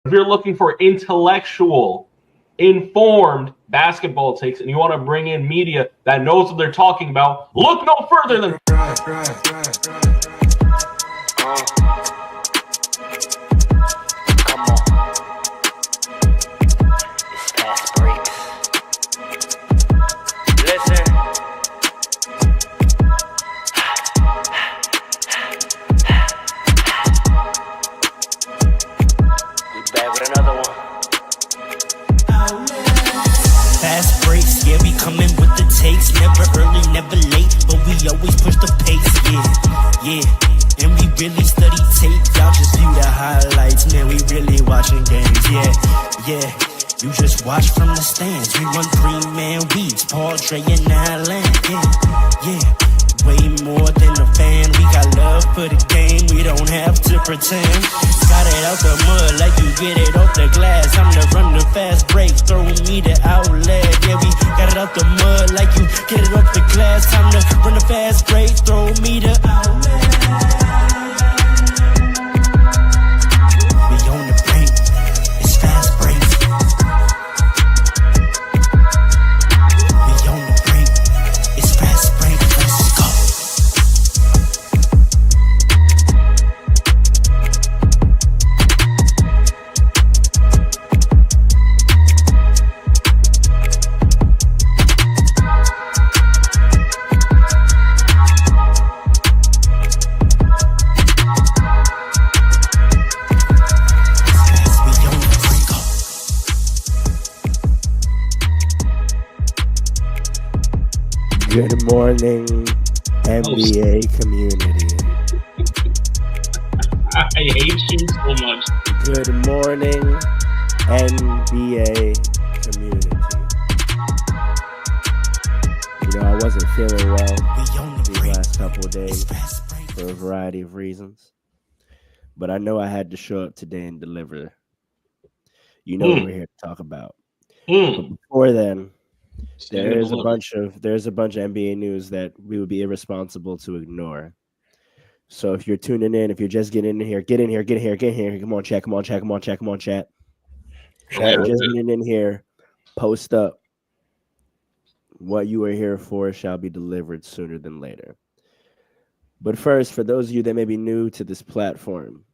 If you're looking for intellectual, informed basketball takes, and you want to bring in media that knows what they're talking about, look no further than always push the pace, yeah. And we really study tape, y'all just view the highlights, man, we really watching games, yeah. You just watch from the stands, we run 3-man weeks, Paul, Dre, and Allen, yeah. Way more than a fan, we got love for the game, we don't have to pretend. Got it out the mud like you get it off the glass, I'm the run the fast breaks, throw me the outlet, yeah, we got it out the mud like you get it off the glass, time to run the fast breaks, throw me the outlet. We on the break, it's fast breaks. We on the break, it's fast breaks, let's go. Good morning, NBA community. I hate you so much. Good morning, NBA community. You know, I wasn't feeling well these last couple of days for a variety of reasons. But I know I had to show up today and deliver. You know what we're here to talk about. But before then, there's a bunch of NBA news that we would be irresponsible to ignore. So if you're tuning in, if you're just getting in here, get in here. Come on, chat. Chat. Just getting in here, post up. What you are here for shall be delivered sooner than later. But first, for those of you that may be new to this platform,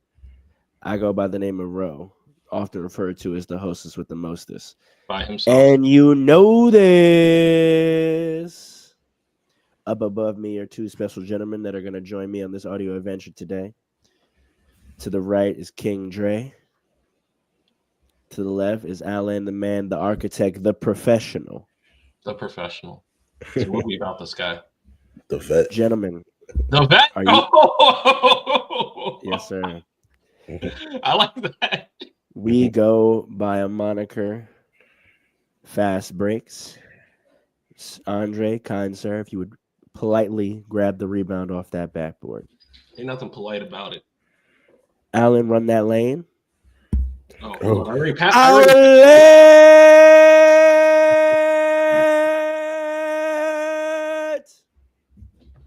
I go by the name of Ro, often referred to as the hostess with the mostest. By himself. And you know this. Up above me are two special gentlemen that are going to join me on this audio adventure today. To the right is King Dre. To the left is Alan, the man, the architect, the professional. The professional. So what are we about this guy? The vet. Gentlemen. The vet? Are you... Yes, sir. I like that. We go by a moniker, Fast Breaks. Andre, kind sir, if you would politely grab the rebound off that backboard. Ain't nothing polite about it. Alan, run that lane. Oh. I already passed.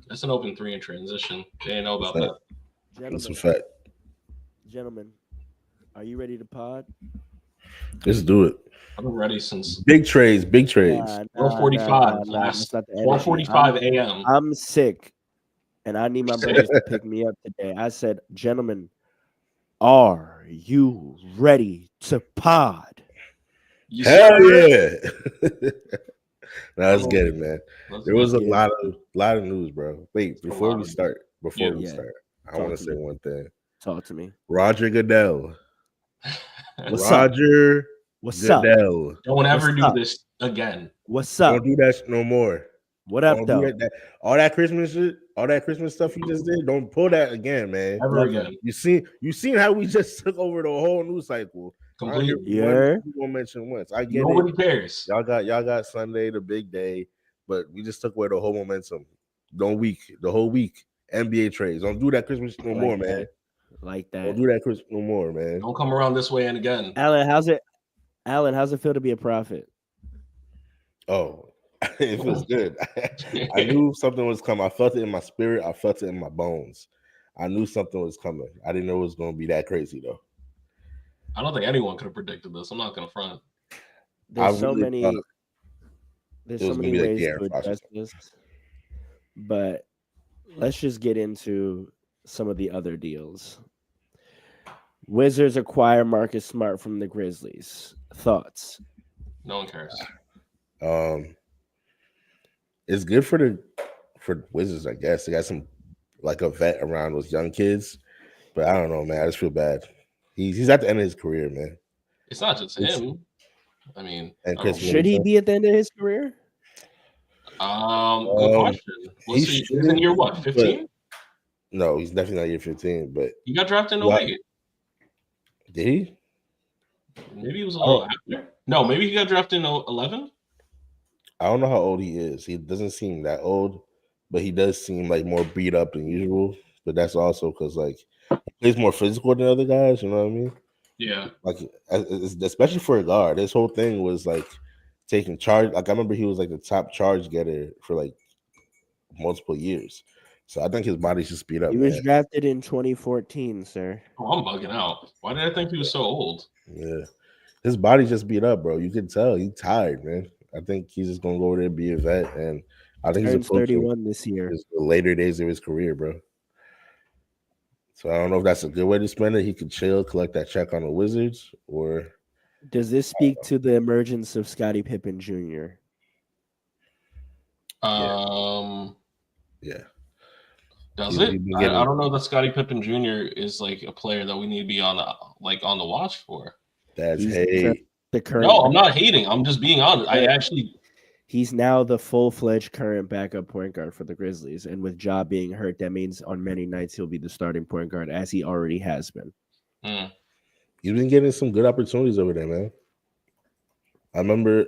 That's an open three in transition. They didn't know about that. That's a fact. Gentlemen, are you ready to pod? Let's do it. I've been ready since big trades. 4:45. 4:45 a.m. I'm sick, and I need my brothers to pick me up today. I said, gentlemen, are you ready to pod? Hell yeah! Now let's get it, man. There was a lot of news, bro. Wait, before we start, I want to say one thing. Talk to me. Roger Goodell. What's up? Don't ever do this again. What's up? Don't do that no more. What up, though? All that Christmas shit, all that Christmas stuff you just did, don't pull that again, man. Ever again. You seen how we just took over the whole news cycle. Completely. Yeah. We won't mention once. I get Nobody it. cares. Y'all got Sunday, the big day, but we just took away the whole momentum. The whole week. NBA trades. Don't do that Christmas no more, man. Like that. Don't do that Christmas no more, man. Don't come around this way and again. Alan, how's it feel to be a prophet? Oh, it was good. I knew something was coming. I felt it in my spirit. I felt it in my bones. I knew something was coming. I didn't know it was going to be that crazy, though. I don't think anyone could have predicted this. I'm not going to front. There's so many ways to address this, but let's just get into some of the other deals. Wizards acquire Marcus Smart from the Grizzlies. Thoughts? No one cares. It's good for Wizards, I guess. They got some like a vet around those young kids, but I don't know, man. I just feel bad. He's at the end of his career, man. It's not just him. I mean, should he be at the end of his career? Good question. He's in year what? 15? No, he's definitely not year 15. But he got drafted in 08. Did he? Maybe he was a little after. No, maybe he got drafted in 11. I don't know how old he is. He doesn't seem that old, but he does seem like more beat up than usual. But that's also because like he plays more physical than other guys. You know what I mean? Yeah. Like especially for a guard, this whole thing was like taking charge. Like I remember he was like the top charge getter for like multiple years. So I think his body's just beat up. He was drafted in 2014, sir. Oh, I'm bugging out. Why did I think he was so old? Yeah, his body's just beat up, bro. You can tell he's tired, man. I think he's just gonna go over there and be a vet, and I think he's 31 this year. The later days of his career, bro. So I don't know if that's a good way to spend it. He could chill, collect that check on the Wizards, or does this speak to the emergence of Scottie Pippen Jr.? Yeah. Does it? I don't know that Scottie Pippen Jr. is like a player that we need to be on the watch for. That's hate. No, I'm not hating. I'm just being honest. He's now the full-fledged current backup point guard for the Grizzlies, and with Ja being hurt, that means on many nights he'll be the starting point guard, as he already has been. He's been getting some good opportunities over there, man. I remember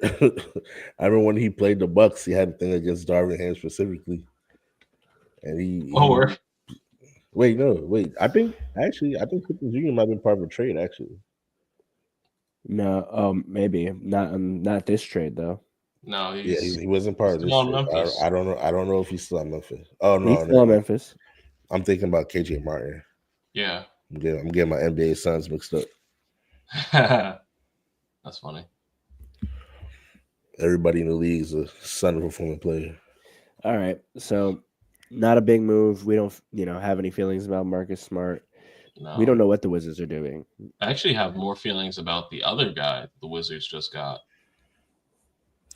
when he played the Bucks, he had a thing against Darvin Ham specifically. And I think Pippen Jr. might have been part of a trade, actually. No, maybe not this trade though. No, he wasn't part of this trade. I don't know if he's still at Memphis. Oh no, he's still at Memphis. I'm thinking about KJ Martin. Yeah, I'm getting my NBA Suns mixed up. That's funny. Everybody in the league is a son of a former player. All right, so not a big move. We don't, have any feelings about Marcus Smart. No. We don't know what the Wizards are doing. I actually have more feelings about the other guy the Wizards just got.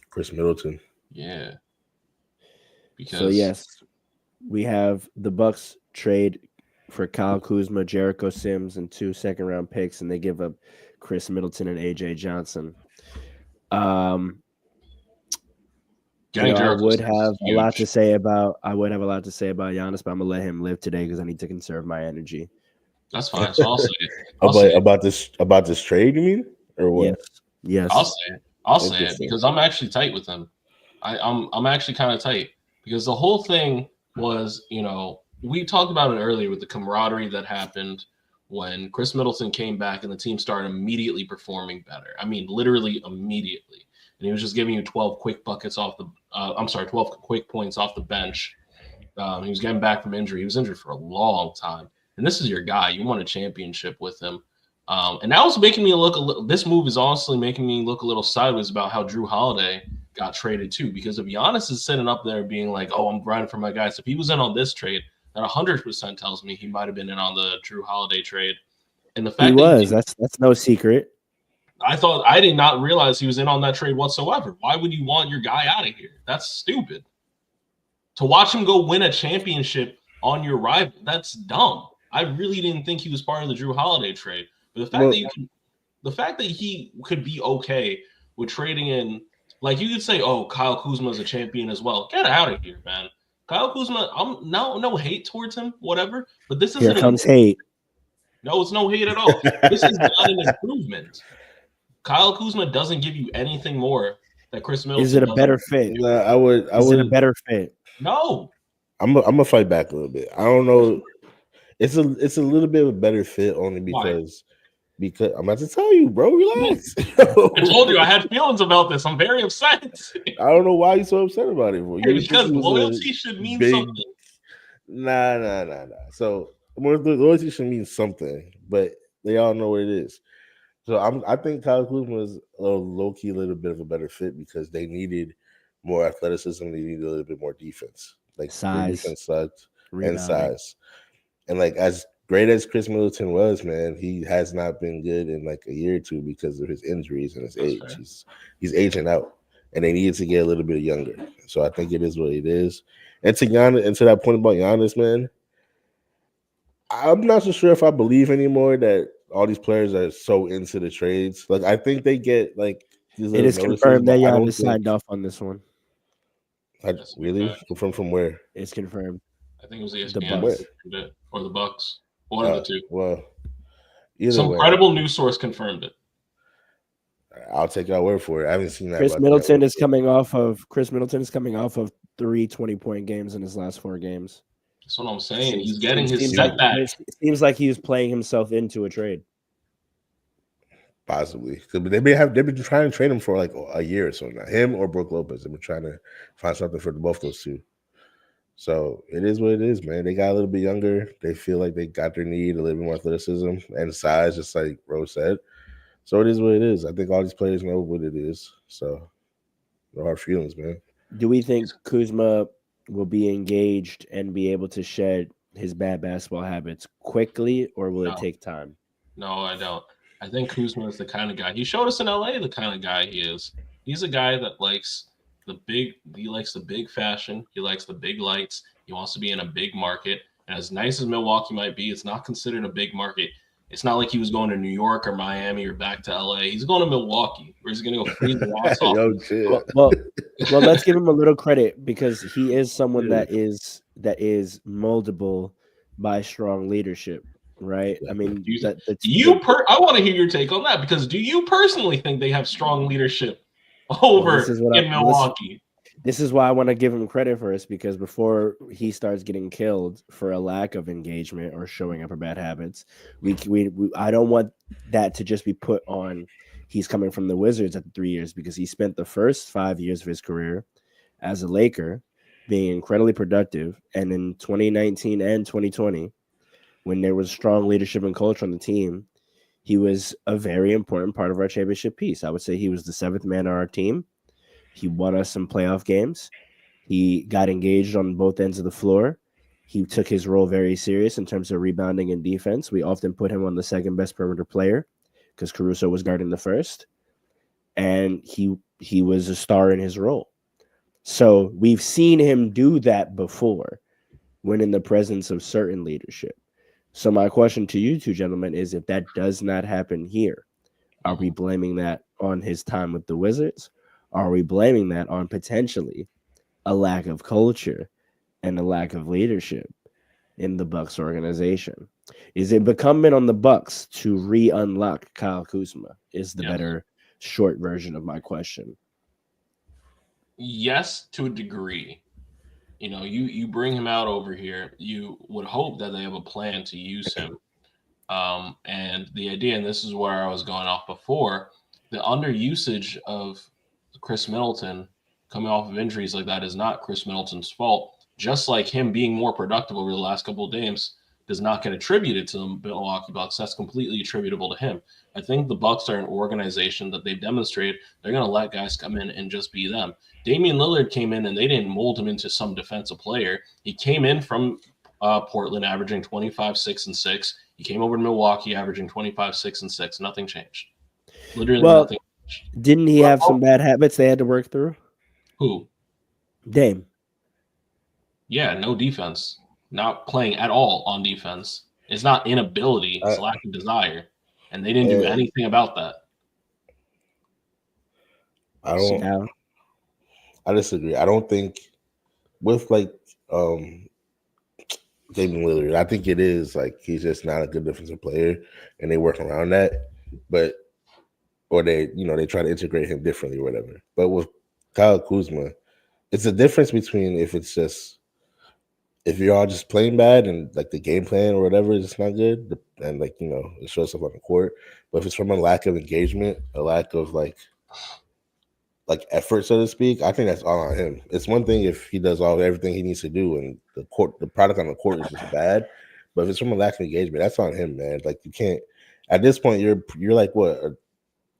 Chris Middleton. Yeah. So yes, we have the Bucks trade for Kyle Kuzma, Jericho Sims, and 2 second-round picks, and they give up Chris Middleton and AJ Johnson. I would have a lot to say about Giannis, but I'm gonna let him live today because I need to conserve my energy. That's fine. So I'll say it. About this trade, you mean, or what? Yes. I'll say it because I'm actually tight with him. I'm actually kind of tight because the whole thing was, we talked about it earlier with the camaraderie that happened when Chris Middleton came back and the team started immediately performing better. I mean, literally immediately. And he was just giving you 12 quick buckets 12 quick points off the bench. He was getting back from injury. He was injured for a long time. And this is your guy. You won a championship with him. And that was making me this move is honestly making me look a little sideways about how Drew Holiday got traded too. Because if Giannis is sitting up there being like, oh, I'm grinding for my guys. If he was in on this trade, that 100% tells me he might have been in on the Drew Holiday trade. And the fact that's no secret. I did not realize he was in on that trade whatsoever. Why would you want your guy out of here? That's stupid. To watch him go win a championship on your rival, that's dumb. I really didn't think he was part of the Drew Holiday trade. But the fact that he could be okay with trading in, like you could say, oh, Kyle Kuzma is a champion as well. Get out of here, man. Kyle Kuzma, I'm no hate towards him, whatever. But this isn't. Here comes hate. No, it's no hate at all. This is not an improvement. Kyle Kuzma doesn't give you anything more that Chris Middleton. Is it a better fit? Is it a better fit? No. I'm gonna fight back a little bit. I don't know. It's a little bit of a better fit only because I'm about to tell you, bro. Relax. I told you I had feelings about this. I'm very upset. I don't know why you're so upset about it, bro. Because loyalty should mean something. Nah. So loyalty should mean something, but they all know what it is. So I think Kyle Kuzma was a low key, a little bit of a better fit because they needed more athleticism. They needed a little bit more defense. Like their Size, defense sucked and rebounding. size. And like as great as Chris Middleton was, man, he has not been good in like a year or two because of his injuries and his age. He's aging out, and they needed to get a little bit younger. So I think it is what it is. And to Giannis, and to that point about Giannis, man, I'm not so sure if I believe anymore that all these players are so into the trades. Like I think they get like these It little is notices, confirmed that but I don't Giannis signed off on this one. Really? From where? It's confirmed. I think it was ESPN The Bucks. or the Bucks. One of the two. Well, some credible news source confirmed it. I'll take your word for it. I haven't seen that. Chris Middleton is coming off of 3 20-point games in his last 4 games. That's what I'm saying. He's getting his setback. It seems like he was playing himself into a trade. Possibly. They've been trying to trade him for like a year or so now. Him or Brook Lopez. They've been trying to find something for both those two. So it is what it is, man. They got a little bit younger. They feel like they got their need, a little bit more athleticism and size, just like Rose said. So it is what it is. I think all these players know what it is. So no hard feelings, man. Do we think Kuzma will be engaged and be able to shed his bad basketball habits quickly, or will it take time? No, I don't. I think Kuzma is the kind of guy. He showed us in LA the kind of guy he is. He's a guy that likes the big fashion. He likes the big lights. He wants to be in a big market. And as nice as Milwaukee might be, it's not considered a big market. It's not like he was going to New York or Miami or back to LA. He's going to Milwaukee, where he's going to go freeze the ass off. Well, let's give him a little credit because he is someone that is moldable by strong leadership, right? I mean, I want to hear your take on that because do you personally think they have strong leadership over in Milwaukee? This is why I want to give him credit first, because before he starts getting killed for a lack of engagement or showing up for bad habits, I don't want that to just be put on. He's coming from the Wizards at 3 years because he spent the first 5 years of his career as a Laker being incredibly productive. And in 2019 and 2020, when there was strong leadership and culture on the team, he was a very important part of our championship piece. I would say he was the 7th man on our team. He won us some playoff games. He got engaged on both ends of the floor. He took his role very serious in terms of rebounding and defense. We often put him on the second best perimeter player because Caruso was guarding the first. And he was a star in his role. So we've seen him do that before when in the presence of certain leadership. So my question to you two gentlemen is, if that does not happen here, are we blaming that on his time with the Wizards? Are we blaming that on potentially a lack of culture and a lack of leadership in the Bucks organization? Is it incumbent on the Bucks to re-unlock Kyle Kuzma? Is the better short version of my question. Yes, to a degree. You know, you bring him out over here. You would hope that they have a plan to use him. And the idea, and this is where I was going off before, the underusage of Chris Middleton coming off of injuries like that is not Chris Middleton's fault. Just like him being more productive over the last couple of games does not get attributed to the Milwaukee Bucks. That's completely attributable to him. I think the Bucks are an organization that they've demonstrated they're going to let guys come in and just be them. Damian Lillard came in and they didn't mold him into some defensive player. He came in from Portland averaging 25, 6, and 6. He came over to Milwaukee averaging 25, 6, and 6. Nothing changed. Literally nothing. Didn't he have some bad habits they had to work through? Who? Dame. Yeah, no defense. Not playing at all on defense. It's not inability, it's lack of desire. And they didn't do anything about that. I disagree. I don't think with Damian Lillard, I think it is like he's just not a good defensive player and they work around that. Or they try to integrate him differently or whatever. But with Kyle Kuzma, it's a difference between if you're all just playing bad and like the game plan or whatever is not good and it shows up on the court. But if it's from a lack of engagement, a lack of like effort, so to speak, I think that's all on him. It's one thing if he does everything he needs to do and the product on the court is just bad. But if it's from a lack of engagement, that's on him, man. Like you can't at this point, you're like what,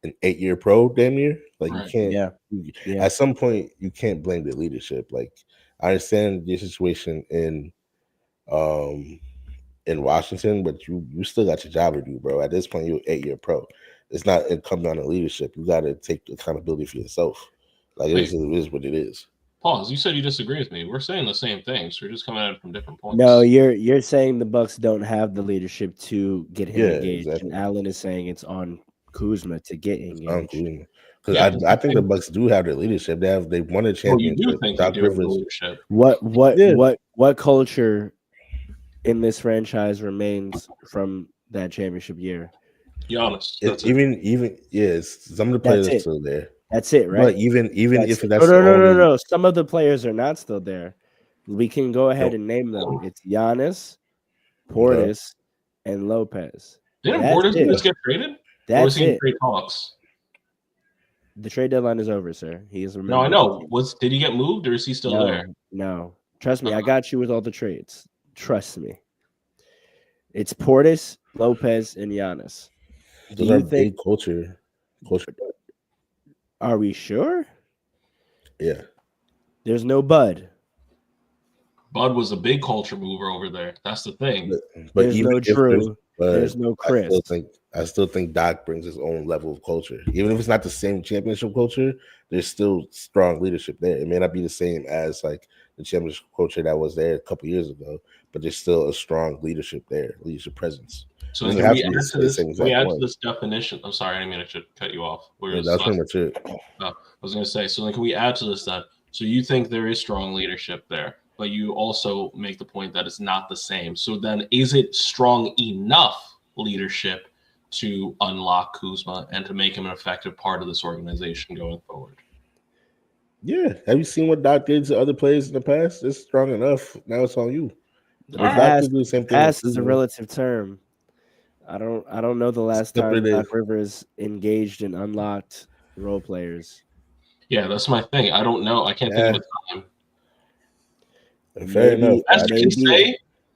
an 8-year pro, damn near. Like Right. you can't. Yeah. At some point, you can't blame the leadership. Like I understand your situation in Washington, but you still got your job to do, bro. At this point, you're 8-year pro. It's not come down to leadership. You got to take accountability for yourself. Like it is what it is. Pause. You said you disagree with me. We're saying the same things. We're just coming at it from different points. No, you're saying the Bucks don't have the leadership to get him engaged, exactly. and Allen is saying it's on Kuzma to get engaged. Because I think the Bucks do have the leadership. They've won a championship. You do think Doc they do have Rivers. leadership. What culture in this franchise remains from that championship year? Giannis. Some of the players are still there. That's it, right? But even if that's no. Some of the players are not still there. We can go ahead and name them. It's Giannis, Portis, and Lopez. Didn't Portis just get traded? That's it. Trade talks? The trade deadline is over, sir. He is No, I know. Did he get moved or is he still there? No. Trust me, I got you with all the trades. Trust me. It's Portis, Lopez, and Giannis. Those are big culture. Are we sure? Yeah. There's no Bud. Bud was a big culture mover over there. That's the thing. But there's no Drew. There's no Chris. I still think Doc brings his own level of culture. Even if it's not the same championship culture, there's still strong leadership there. It may not be the same as like the championship culture that was there a couple years ago, but there's still a strong leadership there, leadership presence. So can we add to this definition? I'm sorry, I didn't mean to cut you off. That's pretty much it. I was going to say, so then can we add to this then? So you think there is strong leadership there, but you also make the point that it's not the same. So then is it strong enough leadership to unlock Kuzma and to make him an effective part of this organization going forward? Yeah. Have you seen what Doc did to other players in the past? It's strong enough. Now it's on you. Past is a relative term. I don't know the last time Doc Rivers engaged and unlocked role players. Yeah, that's my thing. I don't know. I can't think of a time. Fair enough.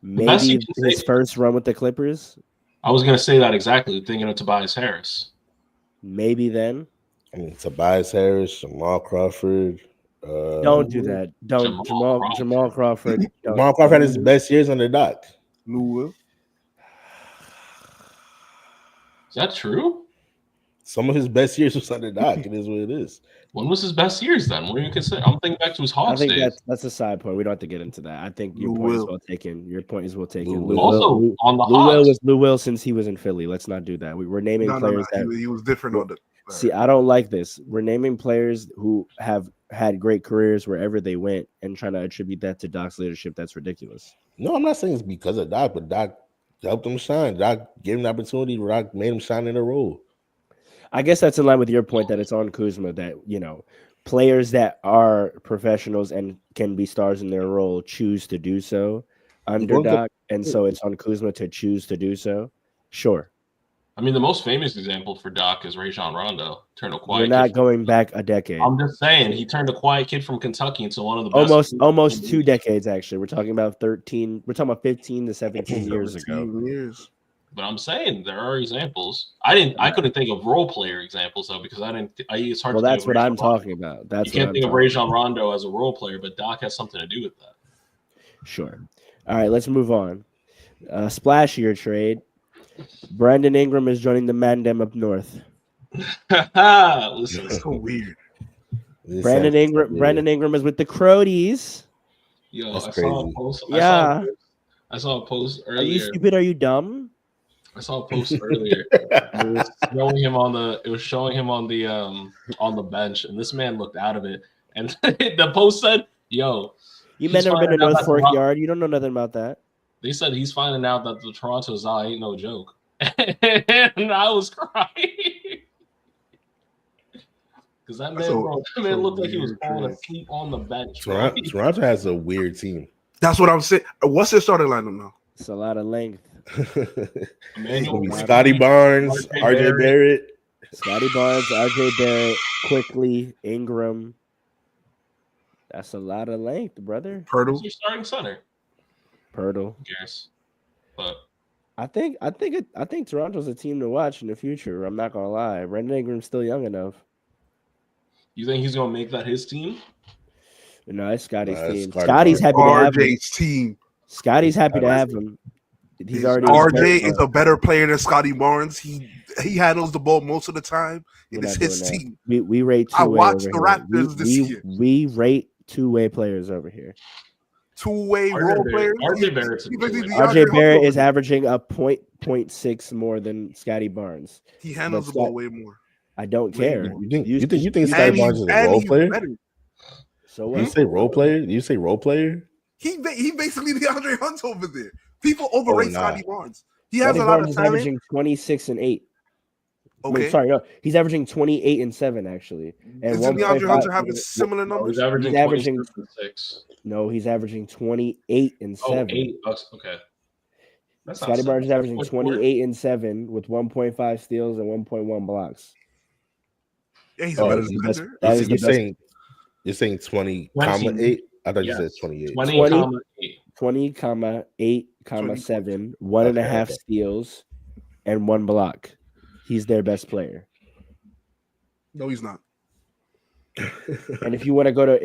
Maybe his first run with the Clippers. I was going to say that exactly, thinking of Tobias Harris. Maybe then. I mean, Tobias Harris, Jamal Crawford. Don't do that. Don't Jamal Crawford. Jamal Crawford had his best years under Doc. Luka. Is that true? Some of his best years was under Doc. It is what it is. When was his best years then? What do you consider? I'm thinking back to his Hawks days. I think that's a side point. We don't have to get into that. I think your point is well taken. Your point is well taken. Also, on the Hawks. Was Lou Will since he was in Philly. Let's not do that. We're naming players that he was different on the. See, I don't like this. We're naming players who have had great careers wherever they went and trying to attribute that to Doc's leadership. That's ridiculous. No, I'm not saying it's because of Doc, but Doc helped him shine. Doc gave him the opportunity. Doc made him shine in a role. I guess that's in line with your point that it's on Kuzma that, players that are professionals and can be stars in their role choose to do so under Doc, and so it's on Kuzma to choose to do so. Sure. I mean, the most famous example for Doc is Rajon Rondo. Turned a quiet. We're not going back a decade. I'm just saying he turned a quiet kid from Kentucky into one of the best. Almost 2 decades actually. We're talking about 13. We're talking about 15 to 17 years ago. But I'm saying there are examples. I couldn't think of role player examples though because it's hard. Well, that's what I'm talking about. You can't think of Rajon Rondo as a role player, but Doc has something to do with that. Sure. All right, let's move on. Splashier trade. Brandon Ingram is joining the Mandem up north. Listen, that's so weird. Brandon Ingram is with the Crodies. Yo, that's crazy. Saw a post. Yeah. I saw a post earlier. Are you stupid? Are you dumb? I saw a post earlier. It was showing him on the bench, and this man looked out of it. And the post said, "Yo, you men never been to North Fork Yard. You don't know nothing about that." They said he's finding out that the Toronto Za ain't no joke. And I was crying. Because that man looked like he was falling asleep on the bench. Toronto has a weird team. That's what I'm saying. What's their starting lineup now? It's a lot of length. Scotty Barnes, RJ Barrett. Scotty Barnes, RJ Barrett, Quickly, Ingram. That's a lot of length, brother. Pirtle. Who's your starting center? Pirtle. Who cares? But I think Toronto's a team to watch in the future. I'm not gonna lie. Brandon Ingram's still young enough. You think he's gonna make that his team? No, it's Scotty's team. Scotty's happy to have him. RJ's team. Scotty's happy to have him. He's already RJ is a better player than Scotty Barnes. He handles the ball most of the time. It is his team. We rate two-way. I watched the Raptors this year. We rate two-way players over here. Two-way role players. RJ Barrett is averaging a 0.6 more than Scotty Barnes. He handles the ball way more. I don't care. You think Scotty Barnes is a role player? So what? You say role player? You say role player? He basically the Andre Hunt over there. People overrate Scotty Barnes. He has Scotty a lot Barnes of is talent. averaging 26 and 8. Okay. Wait, sorry, no, he's averaging 28 and 7 actually. And Isn't DeAndre Hunter having similar numbers? He's averaging 6. No, he's averaging 28 and 7. 8 bucks. Okay. Scotty Barnes is averaging 28 and 7 with 1.5 steals and 1.1 blocks. Yeah, he's a better defender. You're saying 20,8? I thought you said 28. 20,8,7, 1.5 steals, and 1 block. He's their best player. No, he's not. And if you want to go to,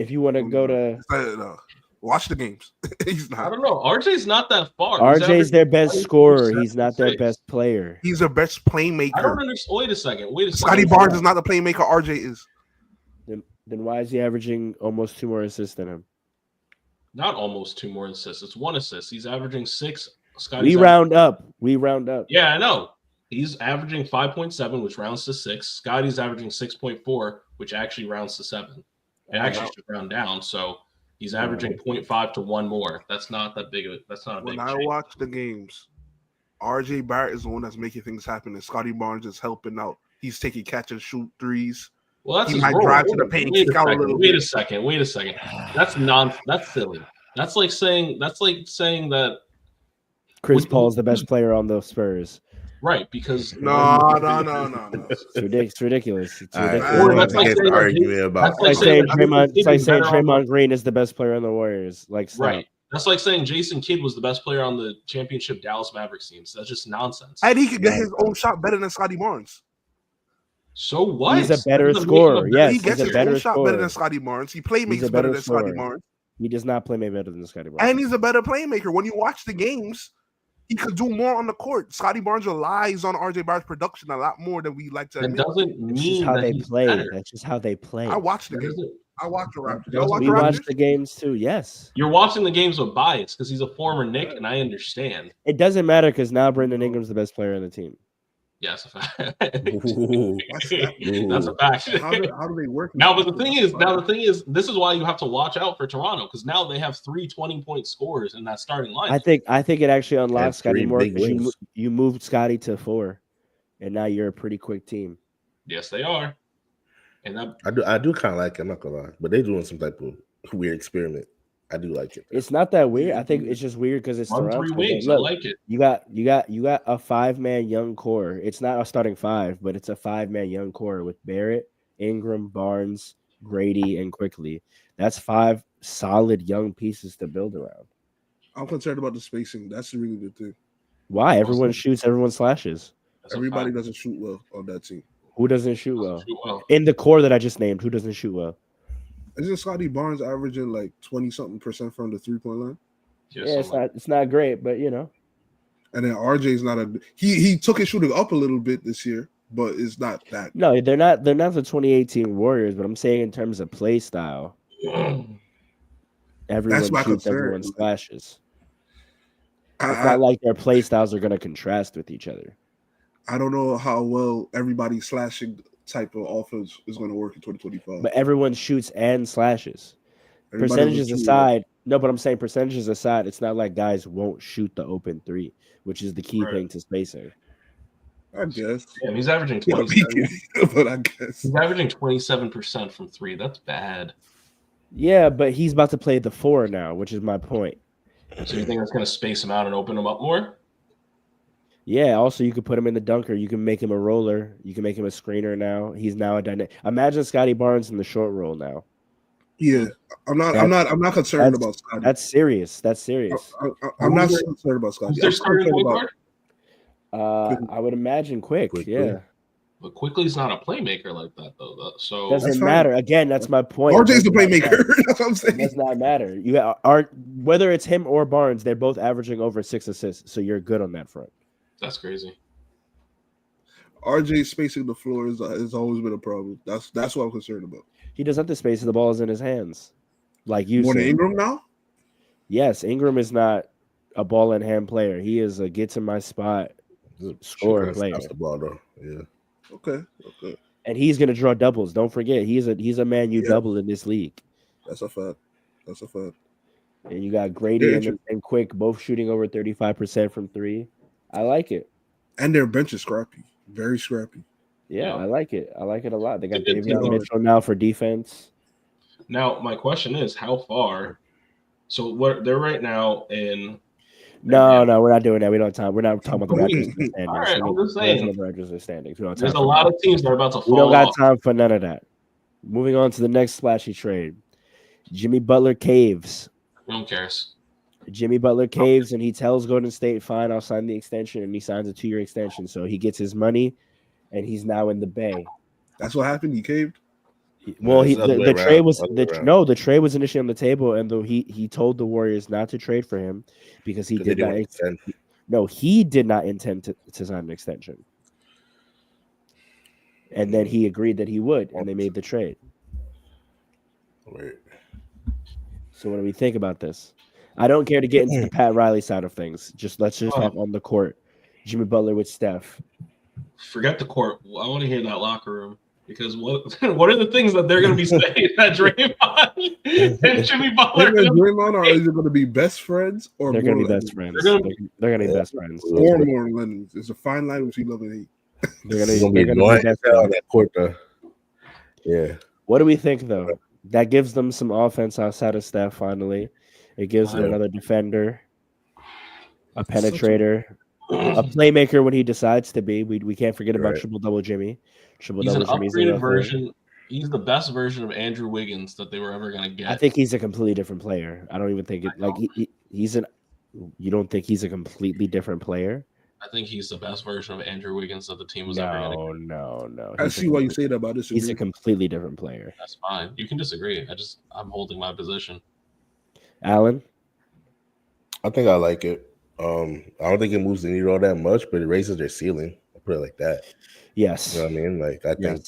watch the games. He's not. I don't know. RJ's not that far. RJ's their best scorer. He's not their best player. He's their best playmaker. I don't understand. Wait a second. Scotty Barnes is not the playmaker RJ is. Then why is he averaging almost 2 more assists than him? Not almost 2 more assists. It's 1 assist. He's averaging 6. We round up. Yeah, I know. He's averaging 5.7, which rounds to 6. Scotty's averaging 6.4, which actually rounds to 7. It actually should round down. So he's averaging 0.5 to 1 more. That's not that big of it. That's not a big When I watch the games, RJ Barrett is the one that's making things happen, and Scotty Barnes is helping out. He's taking catch and shoot threes. Well, that's he might drive to the paint. Wait a second. That's silly. That's like saying that Chris Paul's the best player on the Spurs. Right, because no. It's ridiculous. It's ridiculous. It's like saying Draymond Green is the best player on the Warriors. Right. That's like saying Jason Kidd was the best player on the championship Dallas Mavericks teams. That's just nonsense. And he could get his own shot better than Scotty Barnes. So what? He's a better scorer. Yes, he gets his own shot better than Scotty Barnes. He playmakes better than Scotty Barnes. He does not play better than Scotty Barnes. And he's a better playmaker. When you watch the games, he could do more on the court. Scotty Barnes relies on RJ Barrett's production a lot more than we like to admit. That doesn't mean how that they play. Better. That's just how they play. I watch the games. I watch the Raptors. We watch the games too. Yes. You're watching the games with bias because he's a former Knick, and I understand. It doesn't matter because now Brandon Ingram's the best player on the team. Yes, that's a fact. That's a fact. How do they work? But the thing is, this is why you have to watch out for Toronto because now they have 3 20-point scorers in that starting line. I think it actually unlocks Scotty more because you moved Scotty to 4, and now you're a pretty quick team. Yes, they are. And I do kind of like it. I'm not gonna lie, but they're doing some type of weird experiment. I do like it. It's not that weird. I think it's just weird because it's 3 wings. I like it. You got a 5-man young core. It's not a starting 5, but it's a 5-man young core with Barrett, Ingram, Barnes, Grady, and Quickly. That's 5 solid young pieces to build around. I'm concerned about the spacing. That's really the thing. Why? Everyone shoots. Everyone slashes. Everybody doesn't shoot well on that team. Who doesn't shoot well? In the core that I just named, who doesn't shoot well? Isn't Scotty Barnes averaging like 20-something% from the 3-point line? Yeah, it's not great, but you know. And then RJ's not he took his shooting up a little bit this year, but it's not that. No, they're not the 2018 Warriors, but I'm saying in terms of play style, everyone shoots, everyone slashes. It's not like their play styles are going to contrast with each other. I don't know how well everybody slashing type of offense is going to work in 2025. But everyone shoots and slashes. Percentages aside, but I'm saying percentages aside, it's not like guys won't shoot the open 3, which is the key thing to spacing. I guess. Yeah, he's averaging 27. But I guess he's averaging 27% from 3. That's bad. Yeah, but he's about to play the 4 now, which is my point. So you think that's going to space him out and open him up more? Yeah, also you could put him in the dunker. You can make him a roller. You can make him a screener now. He's now a dynamic. Imagine Scotty Barnes in the short roll now. Yeah, I'm not concerned about Scotty. That's serious. I'm not concerned about Scotty. I would imagine quick. Yeah. But Quickly's not a playmaker like that, though. So Doesn't matter. Again, that's my point. RJ's the playmaker. That's what I'm saying. It does not matter. You aren't whether it's him or Barnes. They're both averaging over 6 assists, so you're good on that front. That's crazy. RJ spacing the floor has always been a problem. That's what I'm concerned about. He doesn't have the space. The ball is in his hands, like you More said. than Ingram now? Yes, Ingram is not a ball in hand player. He is a get to my spot scorer player. The ball, though. Yeah. Okay. And he's gonna draw doubles. Don't forget, he's a man you double in this league. That's a fact. And you got Grady and Quick both shooting over 35% from 3. I like it. And their bench is scrappy. Very scrappy. Yeah, I like it. I like it a lot. They got Davion Mitchell now for defense. Now, my question is, how far? So what they're right now in. No, we're not doing that. We don't have time. We're not talking about the Raptors standings. All right, I'm just saying. The Raptors standings. There's a lot of teams that are about to fall. We don't got off. time for none of that. Moving on to the next splashy trade. Jimmy Butler caves. No one cares. Jimmy Butler caves and he tells Golden State, fine, I'll sign the extension, and he signs a 2-year extension. So he gets his money and he's now in the Bay. That's what happened. He caved. Well, the trade was the trade was initially on the table, and though he told the Warriors not to trade for him because he did not extend. No, he did not intend to sign an extension, and then he agreed that he would, and they made the trade. Wait. So what do we think about this? I don't care to get into the Pat Riley side of things. Let's just talk on the court. Jimmy Butler with Steph. Forget the court. I want to hear that locker room. Because what are the things that they're going to be saying that Draymond and Jimmy Butler? And Draymond are either going to be best friends or they're going to be best friends. They're going to be best friends. Or more Lennons. There's a fine line between love and hate. They're going to be best friends on that court, though. Yeah. What do we think though? That gives them some offense outside of Steph. Finally, it gives them another defender, a penetrator, a playmaker when he decides to be. We can't forget about triple double Jimmy. He's an upgraded version. He's the best version of Andrew Wiggins that they were ever going to get. I think he's a completely different player. I don't even think it like he's an. You don't think he's a completely different player? I think he's the best version of Andrew Wiggins that the team was ever going to get. No. I see why you say that about this. He's a completely different player. That's fine. You can disagree. I'm holding my position. Alan? I think I like it. I don't think it moves the needle all that much, but it raises their ceiling. I'll put it like that. Yes. You know what I mean? Like I think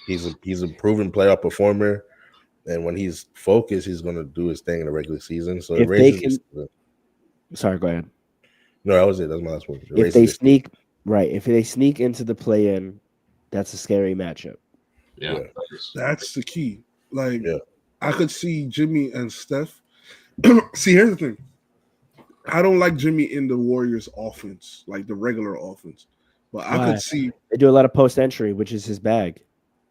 he's a proven playoff performer, and when he's focused, he's gonna do his thing in the regular season. So it raises sorry, go ahead. No, that was it. That's my last word. If they sneak into the play-in, that's a scary matchup. Yeah. That's the key. Like I could see Jimmy and Steph. See, here's the thing. I don't like Jimmy in the Warriors offense, like the regular offense. But I could see they do a lot of post entry, which is his bag.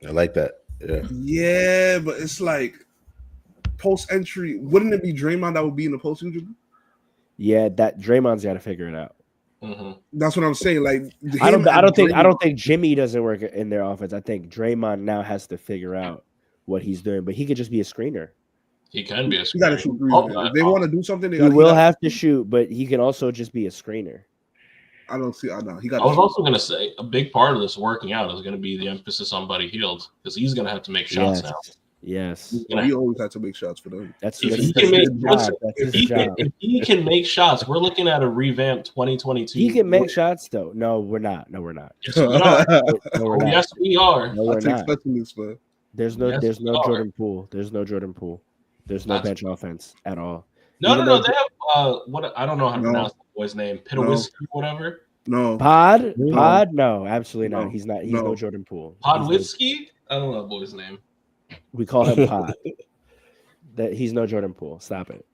I like that. Yeah. Yeah, but it's like post entry. Wouldn't it be Draymond that would be in the post entry? Yeah, that Draymond's got to figure it out. Mm-hmm. That's what I'm saying. Like I don't think Jimmy doesn't work in their offense. I think Draymond now has to figure out what he's doing, but he could just be a screener. He can be a screener. He got to shoot threes. If they want to do something, he will have to shoot, but he can also just be a screener. I don't see. I know he got. I was also going to say a big part of this working out is going to be the emphasis on Buddy Hield because he's going to have to make shots now. Yes, he always had to make shots for them. That's if he can make shots. We're looking at a revamped 2022. He can make shots though. No, we're not. Yes, we are. Yes, we are. No, we're not. There's no Jordan Poole. There's no Jordan Poole. There's no bench offense at all. No. They have what I don't know how to pronounce the boy's name. Pitowisky or whatever. No. Pod? No, absolutely not. He's not. He's no Jordan Poole. Podwitzki? I don't know the boy's name. We call him Pod. That he's no Jordan Poole. Stop it.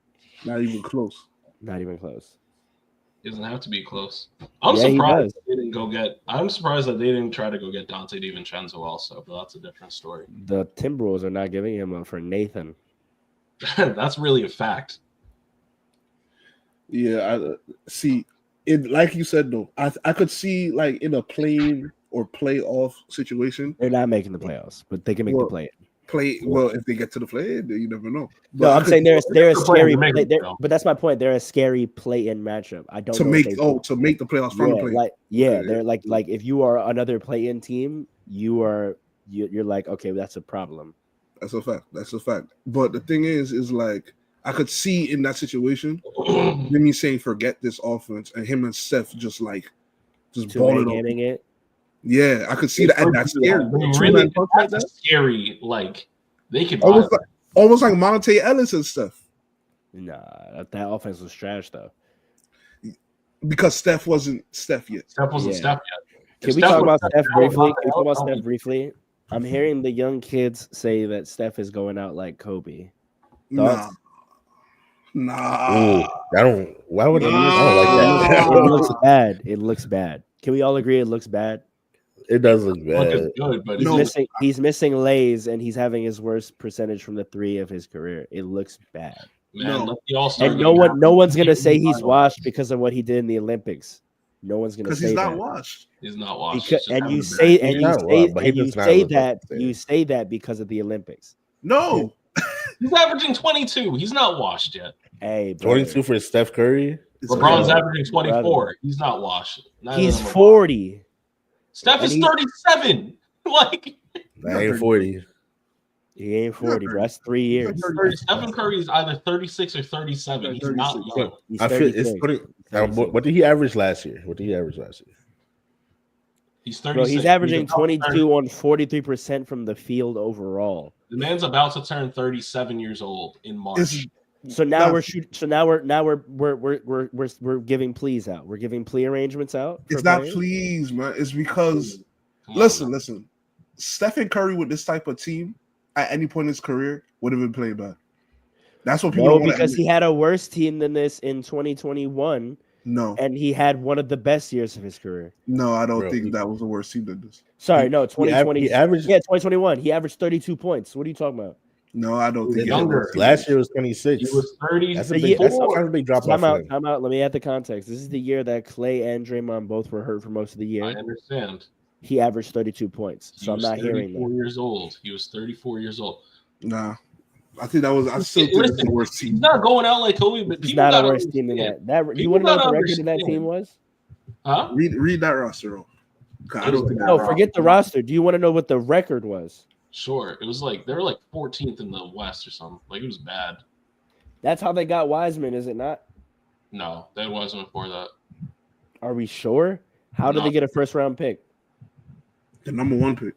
Not even close. Not even close. He doesn't have to be close. I'm surprised they didn't go get. I'm surprised that they didn't try to go get Dante DiVincenzo also, but that's a different story. The Timberwolves are not giving him up for Nathan. That's really a fact. Yeah, I see. It like you said though. I could see like in a play-in or playoff situation. They're not making the playoffs, but they can make the play-in. play. Well, if they get to the play, you never know. But no, I'm saying they're a scary. But that's my point. They're a scary play-in matchup. I don't to know make the playoffs from the play. Okay. They're like if you are another play-in team, you're like, okay, that's a problem. That's a fact. But the thing is like I could see in that situation, Jimmy saying, "Forget this offense," and him and Steph just balling it. Yeah, I could see that, and that's scary. Really, that's scary. Like they could almost like Monte Ellis and stuff. Nah, that offense was trash though. Because Steph wasn't Steph yet. Steph wasn't Steph yet. Can we talk about Steph briefly? I'm hearing the young kids say that Steph is going out like Kobe. Thoughts? Nah. I don't. Why would I don't like that? It looks bad. It looks bad. Can we all agree it looks bad? It does look bad. Good, but he's missing lays, and he's having his worst percentage from the 3 of his career. It looks bad. Man, and no one's gonna say he's washed because of what he did in the Olympics. No one's gonna say he's not that. washed. He's not washed. You say that because of the Olympics. No, he's averaging 22. He's not washed yet. Hey, 22 for Steph Curry. LeBron's averaging 24. He's not washed. He's 40. Steph is 37. Like, I ain't 40. He ain't 40, bro. That's 3 years. Stephen Curry is either 36 or 37. He's not young. He's I feel it's what did he average last year? He's 36. Bro, he's averaging 22 on 43% from the field overall. The man's about to turn 37 years old in March. So now we're giving pleas out. We're giving plea arrangements out. It's not pleas, man. It's because listen. Stephen Curry with this type of team at any point in his career would have been playing bad. That's what people because he had a worse team than this in 2021. No, and he had one of the best years of his career. No, I don't think that was the worst team than this. Sorry, no, 2020. He averaged 2021. He averaged 32 points. What are you talking about? No, I don't think younger. Last year was 26. He was 30. That's a big drop off. Time out. Let me add the context. This is the year that Clay and Draymond both were hurt for most of the year. I understand. He averaged 32 points. So I'm not hearing that. 34 years old. He was 34 years old. Nah. I think that was. I still think it's the worst team. He's not going out like Kobe, but he's not a worse team than that. You want to know what the record of that team was? Huh? Read that roster. I don't think forget the roster. Do you want to know what the record was? Sure. It was like they were like 14th in the West or something. Like it was bad. That's how they got Wiseman, is it not? No, that wasn't before that. Are we sure? How did they get a first round pick? The number 1 pick.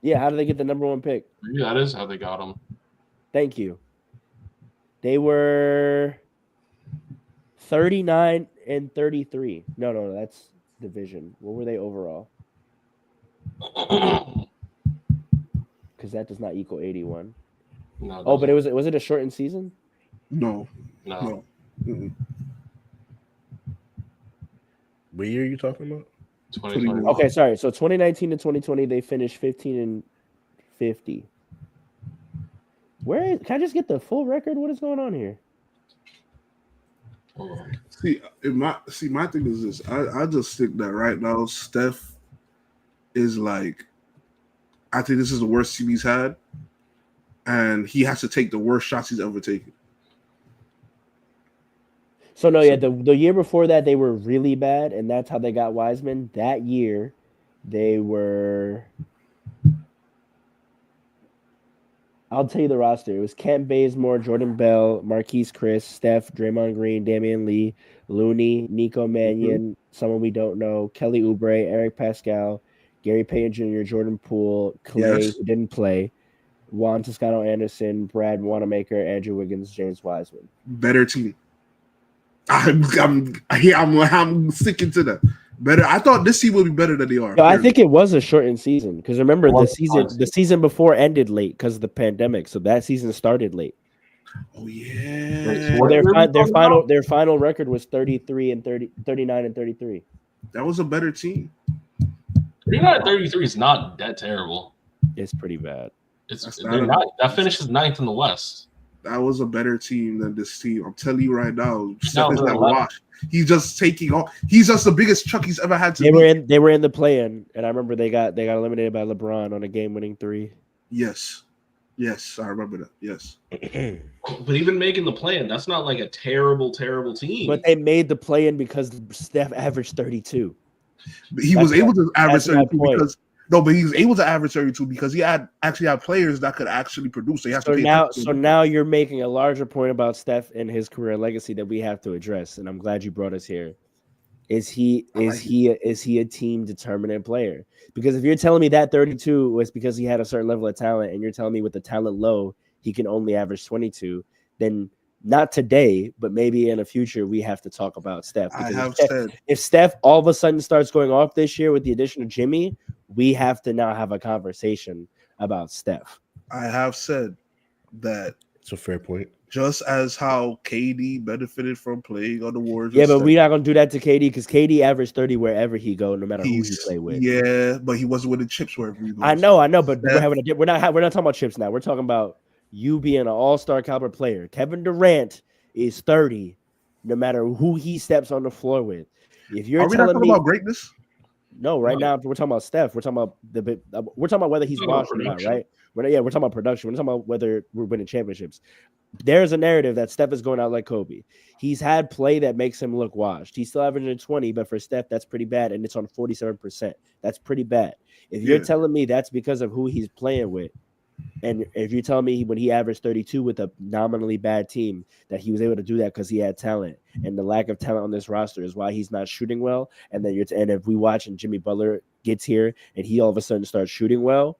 Yeah, how did they get the number 1 pick? Yeah, that is how they got him. Thank you. They were 39 and 33. No, that's division. What were they overall? Because that does not equal 81. No. But was it a shortened season? No. Mm-hmm. What year are you talking about? 2020. Okay, sorry. So 2019 to 2020, they finished 15 and 50. Can I just get the full record? What is going on here? My thing is this. I just think that right now Steph is like, I think this is the worst team he's had, and he has to take the worst shots he's ever taken. So the year before that they were really bad, and that's how they got Wiseman. That year, they were. I'll tell you the roster. It was Kent Bazemore, Jordan Bell, Marquise Chris, Steph, Draymond Green, Damian Lee, Looney, Nico Mannion, someone we don't know, Kelly Oubre, Eric Pascal, Gary Payton Jr., Jordan Poole, Clay, who didn't play, Juan Toscano Anderson, Brad Wanamaker, Andrew Wiggins, James Wiseman. Better team. I'm sticking to that. Better. I thought this team would be better than they are. No, I think it was a shortened season because remember the season before ended late because of the pandemic, so that season started late. Oh yeah. Well, their final record was 39 and 33. That was a better team. 39 and 33 is not that terrible. It's pretty bad. That finishes 9th in the West. That was a better team than this team. I'm telling you right now. Steph is not washed. He's just taking off. He's just the biggest chuck he's ever had to. They were in the play-in, and I remember they got eliminated by LeBron on a game-winning 3. Yes. Yes, I remember that. Yes. But even making the play-in, that's not like a terrible team. But they made the play-in because Steph averaged 32. He was able to average 32 because but he was able to average 32 because he actually had players that could actually produce. So now you're making a larger point about Steph and his career legacy that we have to address, and I'm glad you brought us here. Is he a team determinant player? Because if you're telling me that 32 was because he had a certain level of talent, and you're telling me with the talent low he can only average 22, then not today, but maybe in the future we have to talk about Steph. If Steph all of a sudden starts going off this year with the addition of Jimmy, we have to now have a conversation about Steph. I have said that it's a fair point. Just as how KD benefited from playing on the Warriors. Yeah, but we're not gonna do that to KD because KD averaged 30 wherever he go, no matter who he play with. Yeah, but he wasn't winning chips wherever he goes. I know, but we're not talking about chips now. We're talking about you being an all-star caliber player. Kevin Durant is 30, no matter who he steps on the floor with. If you're not talking about greatness? No, now we're talking about Steph. We're talking about whether he's washed or not, right? We're talking about production. We're talking about whether we're winning championships. There's a narrative that Steph is going out like Kobe. He's had play that makes him look washed. He's still averaging 20, but for Steph, that's pretty bad, and it's on 47%. That's pretty bad. If you're telling me that's because of who he's playing with, and if you're telling me when he averaged 32 with a nominally bad team, that he was able to do that because he had talent, and the lack of talent on this roster is why he's not shooting well, and if we watch and Jimmy Butler gets here and he all of a sudden starts shooting well,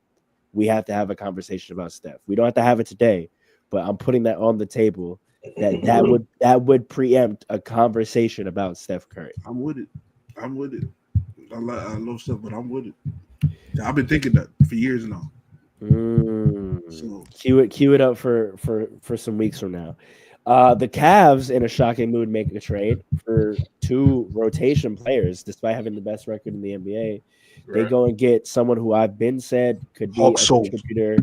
we have to have a conversation about Steph. We don't have to have it today, but I'm putting that on the table that would preempt a conversation about Steph Curry. I'm with it. I love Steph, but I'm with it. I've been thinking that for years now. So cue it up for some weeks from now. The Cavs, in a shocking mood, make a trade for 2 rotation players, despite having the best record in the NBA. Right. They go and get someone who I've been said could be a contributor.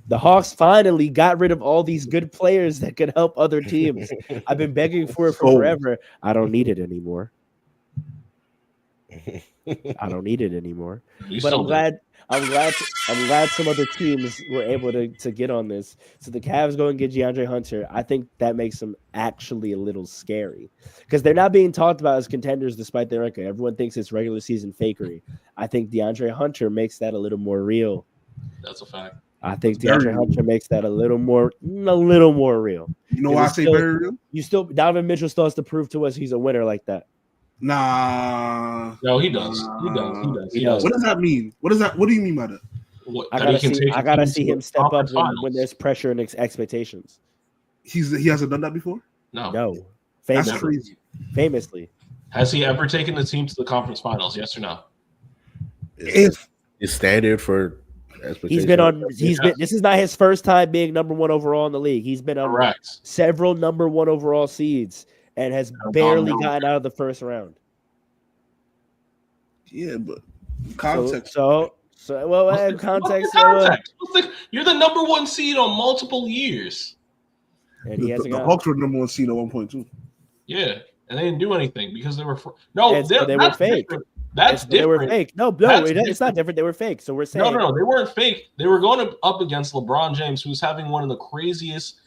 The Hawks finally got rid of all these good players that could help other teams. I've been begging for it for forever. I don't need it anymore. But I'm glad some other teams were able to get on this. So the Cavs go and get DeAndre Hunter. I think that makes them actually a little scary because they're not being talked about as contenders despite their record. Everyone thinks it's regular season fakery. I think DeAndre Hunter makes that a little more real. That's a fact. I think DeAndre Hunter makes that a little more real. You know why I say very real? Donovan Mitchell still has to prove to us he's a winner like that. Nah. No, he does. He does. What does that mean? What do you mean by that? I gotta see him step up when there's pressure and expectations. He hasn't done that before? No. That's crazy. Famously. Has he ever taken the team to the conference finals? Yes or no? It's standard for He's been. This is not his first time being number 1 overall in the league. He's been on several number 1 overall seeds and has barely gotten out of the first round. Yeah, but context. Context. You're the number 1 seed on multiple years. And the Hawks were number 1 seed at 1.2. Yeah, and they didn't do anything because they were they were fake. Different. That's different. They were fake. No, it's not different. They were fake. So we're saying no, they weren't fake. They were going up against LeBron James, who's having one of the craziest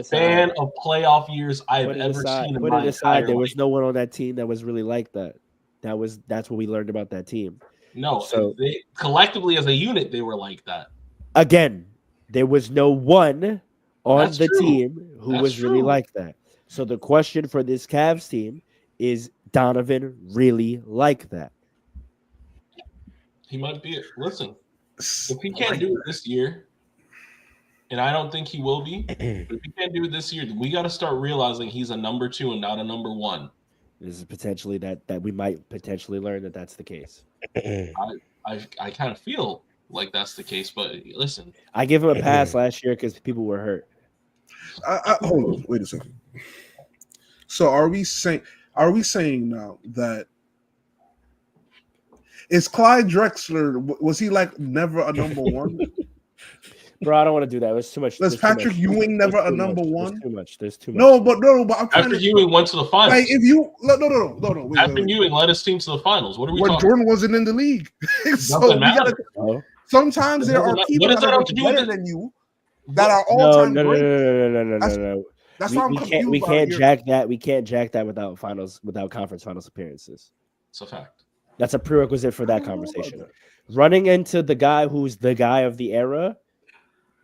span of playoff years I've ever seen in my entire life. There was no one on that team that was really like that. That's what we learned about that team. No, so they collectively as a unit they were like that. Again, there was no one on the team who was really like that. So the question for this Cavs team is Donovan really like that? He might be. Listen, if he can't do it this year, and I don't think he will be, but if he can't do it this year, we got to start realizing he's a number 2 and not a number 1. This is potentially that we might potentially learn that that's the case. I kind of feel like that's the case, but listen, I give him a pass last year because people were hurt. Hold on, wait a second. So are we saying now that is Clyde Drexler, was he like never a number 1? Bro, I don't want to do that. There's too much. Was Patrick Ewing never a number 1? There's too much. No, but I'm trying Patrick Ewing went to the finals. Like if you no. Wait, Patrick Ewing led his team to the finals. What are we talking? Jordan wasn't in the league. So sometimes there are people that are better than you. that are all time great. No. That's why I'm confused. We can't jack that. We can't jack that without conference finals appearances. It's a fact. That's a prerequisite for that conversation. Running into the guy who's the guy of the era,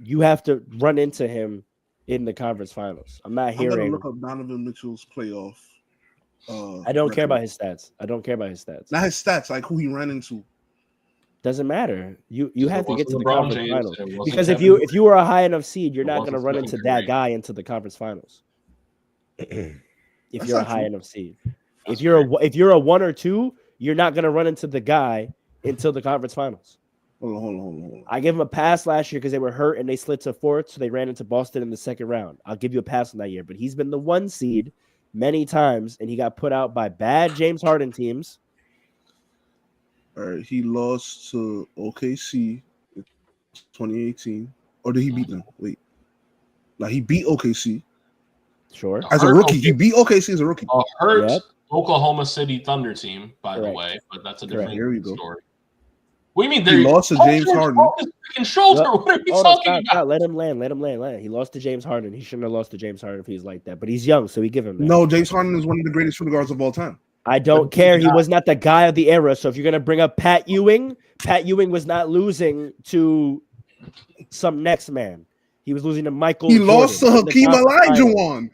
you have to run into him in the conference finals. I'm gonna look up Donovan Mitchell's playoff. I don't care about his stats. Not his stats, like who he ran into. Doesn't matter. You have to get to the LeBron conference James, finals because if you were a high enough seed, you're not going to run into that guy into the conference finals. If you're a high enough seed, if you're a 1 or 2, you're not going to run into the guy until the conference finals. Hold on. I gave him a pass last year because they were hurt and they slid to 4th, so they ran into Boston in the second round. I'll give you a pass on that year, but he's been the 1 seed many times, and he got put out by bad James Harden teams. All right, he lost to OKC in 2018. Or did he beat them? Wait. Now he beat OKC. Sure. As a rookie. He beat OKC as a rookie. Hurt Oklahoma City Thunder team, by the way, but that's a different story. What do you mean? He lost to James Harden. Shoulder. What are you talking about? Let him land. He lost to James Harden. He shouldn't have lost to James Harden if he's like that. But he's young, so we give him that. No, James Harden is one of the greatest shooting guards of all time. I don't care. He was not the guy of the era. So if you're going to bring up Pat Ewing was not losing to some next man. He was losing to Michael. He lost to Hakeem Olajuwon.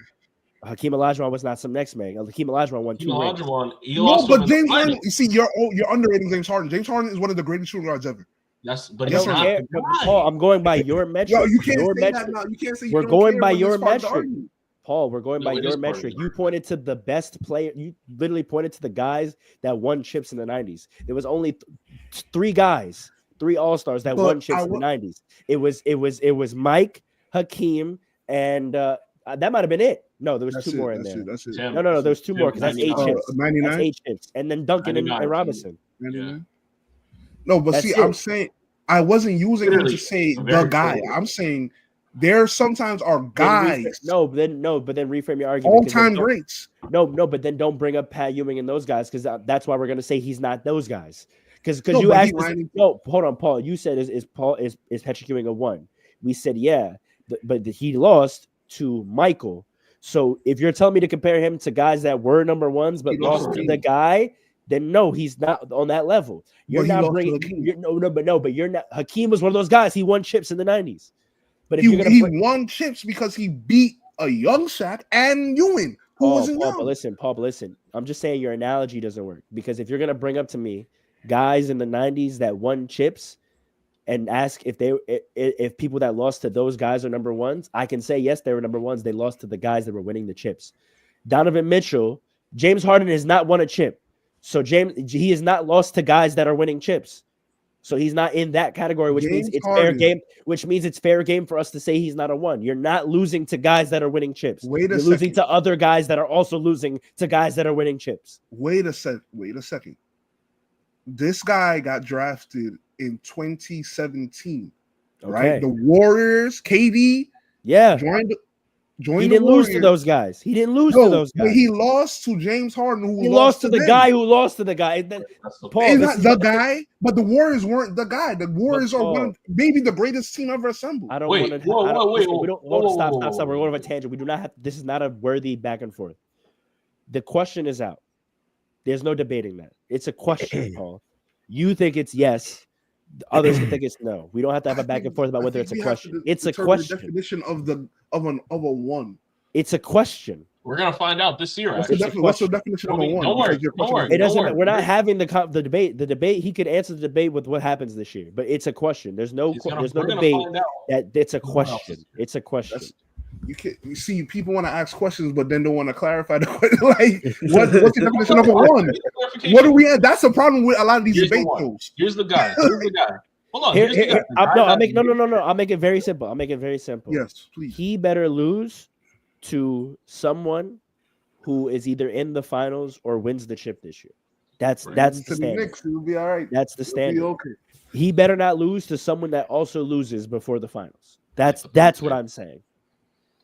Hakeem Olajuwon was not some next man. Hakeem Olajuwon won 2 rings. No, but James Harden, you see, you're underrating James Harden. James Harden is one of the greatest shooting guards ever. But he's not. Paul, I'm going by your metric. Yo, you can't say that now. You can't say we're going by your metric. Paul, we're going by your metric. You pointed to the best player. You literally pointed to the guys that won chips in the 90s. There was only 3 guys, 3 All-Stars that won chips in the 90s. It was Mike, Hakeem, and that might have been it. No, there was 2 more in there. That's it. No, there was 2 more because that's 8 chips. 99? That's 8 chips. And then Duncan and Robinson. Yeah. No, but see, I'm saying I wasn't using him to say the guy. I'm saying there sometimes are guys. But then reframe your argument. All-time greats. No, but then don't bring up Pat Ewing and those guys because that's why we're going to say he's not those guys. Because you asked hold on, Paul. You said is Patrick Ewing a 1? We said yeah, but he lost to Michael. So if you're telling me to compare him to guys that were number 1s but lost to the guy, then no, he's not on that level. You're not bringing. But you're not. Hakeem was one of those guys. He won chips in the 90s. But if he won chips because he beat a young Shaq and Ewing, who wasn't young. Paul, listen. I'm just saying your analogy doesn't work because if you're gonna bring up to me guys in the 90s that won chips and ask if people that lost to those guys are number 1s, I can say yes, they were number 1s. They lost to the guys that were winning the chips. Donovan Mitchell, James Harden has not won a chip, so he has not lost to guys that are winning chips. So he's not in that category, which means it's fair game. Which means it's fair game for us to say he's not a 1. You're not losing to guys that are winning chips. You're losing to other guys that are also losing to guys that are winning chips. Wait a second. This guy got drafted in 2017, right? The Warriors, KD, joined. He didn't lose to those guys. He lost to James Harden, he lost to the guy who lost to the guy. Paul, is not the guy, but the Warriors weren't the guy. The Warriors are maybe the greatest team ever assembled. I don't want to. Stop. We're going on a tangent. We do not have. This is not a worthy back and forth. The question is out. There's no debating that. It's a question, Paul. You think it's yes. Others think it's no. We don't have to have a back and forth about whether it's a question. It's a question. The definition of a 1. It's a question. We're gonna find out this year. What's the definition of a 1? Don't worry. It doesn't. We're not having the debate. The debate. He could answer the debate with what happens this year, but it's a question. There's no debate. That it's a question. It's a question. You see, people want to ask questions, but then don't want to clarify the question. Like, what's the definition of a 1? What do we at? That's the problem with a lot of these debate shows. Here's the guy. Hold on. I'll make it very simple. Yes, please. He better lose to someone who is either in the finals or wins the chip this year. That's the standard. It'll be all right. That's the standard. Okay. He better not lose to someone that also loses before the finals. That's what I'm saying.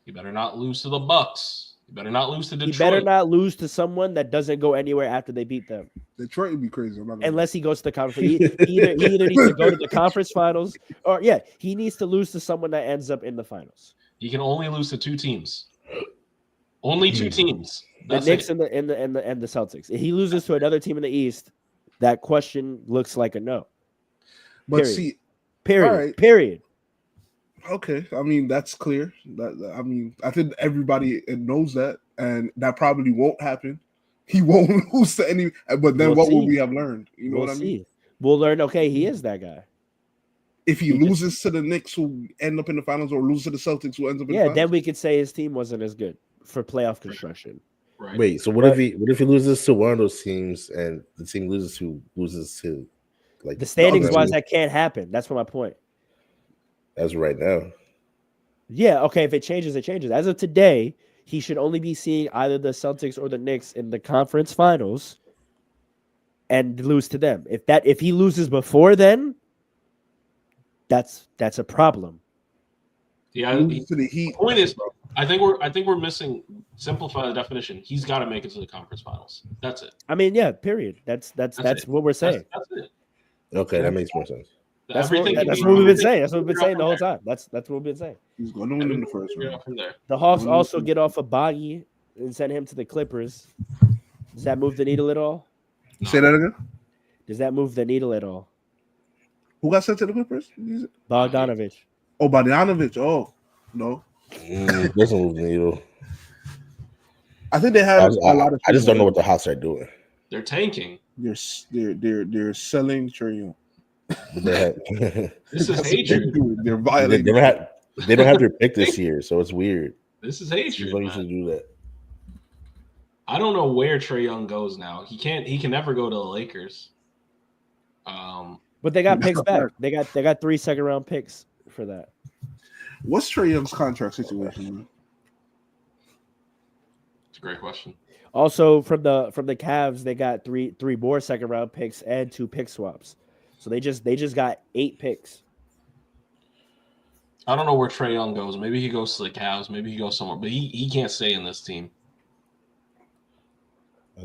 He better not lose to the Bucks. You better not lose to Detroit. He better not lose to someone that doesn't go anywhere after they beat them. Detroit would be crazy. Unless he goes to the conference. He either needs to go to the conference finals or he needs to lose to someone that ends up in the finals. He can only lose to 2 teams. Only 2 teams. The Knicks and the Celtics. If he loses to another team in the East, that question looks like a no. But Period. Okay, I mean that's clear. I think everybody knows that, and that probably won't happen. He won't lose to any. But then what will we have learned? You know what I mean? We'll learn. Okay, he is that guy. If he loses to the Knicks, who end up in the finals, or loses to the Celtics, who ends up in the finals, then we could say his team wasn't as good for playoff construction. Right. Wait, so what if he loses to one of those teams, and the team loses to like the standings wise? That can't happen. That's my point. As of right now. Yeah, okay. If it changes, it changes. As of today, he should only be seeing either the Celtics or the Knicks in the conference finals and lose to them. If he loses before then, that's a problem. Yeah, the point is, I think we're missing. Simplify the definition. He's got to make it to the conference finals. That's it. I mean, yeah. Period. That's what we're saying. That's it. Okay, that makes more sense. That's what we've been saying. That's what we've been saying the whole time. That's what we've been saying. He's going to win in the first round. From there. The Hawks also get off of Boggy and send him to the Clippers. Does that move the needle at all? No. Say that again. Does that move the needle at all? Who got sent to the Clippers? Bogdanovich. Oh, Bogdanovich. Oh, no. Doesn't move the needle. I think they have a lot of. I just don't know what the Hawks are doing. They're tanking. They're selling Trae Young. This is hatred. They're violating. They don't have their pick this year, so it's weird. This is hatred. You should do that. I don't know where Trae Young goes now. He can never go to the Lakers. But they got picks back. They got 3 second-round picks for that. What's Trae Young's contract situation, man? It's a great question. Also, from the Cavs, they got three more second-round picks and 2 pick swaps. So they just got 8 picks. I don't know where Trae Young goes. Maybe he goes to the Cavs. Maybe he goes somewhere. But he can't stay in this team.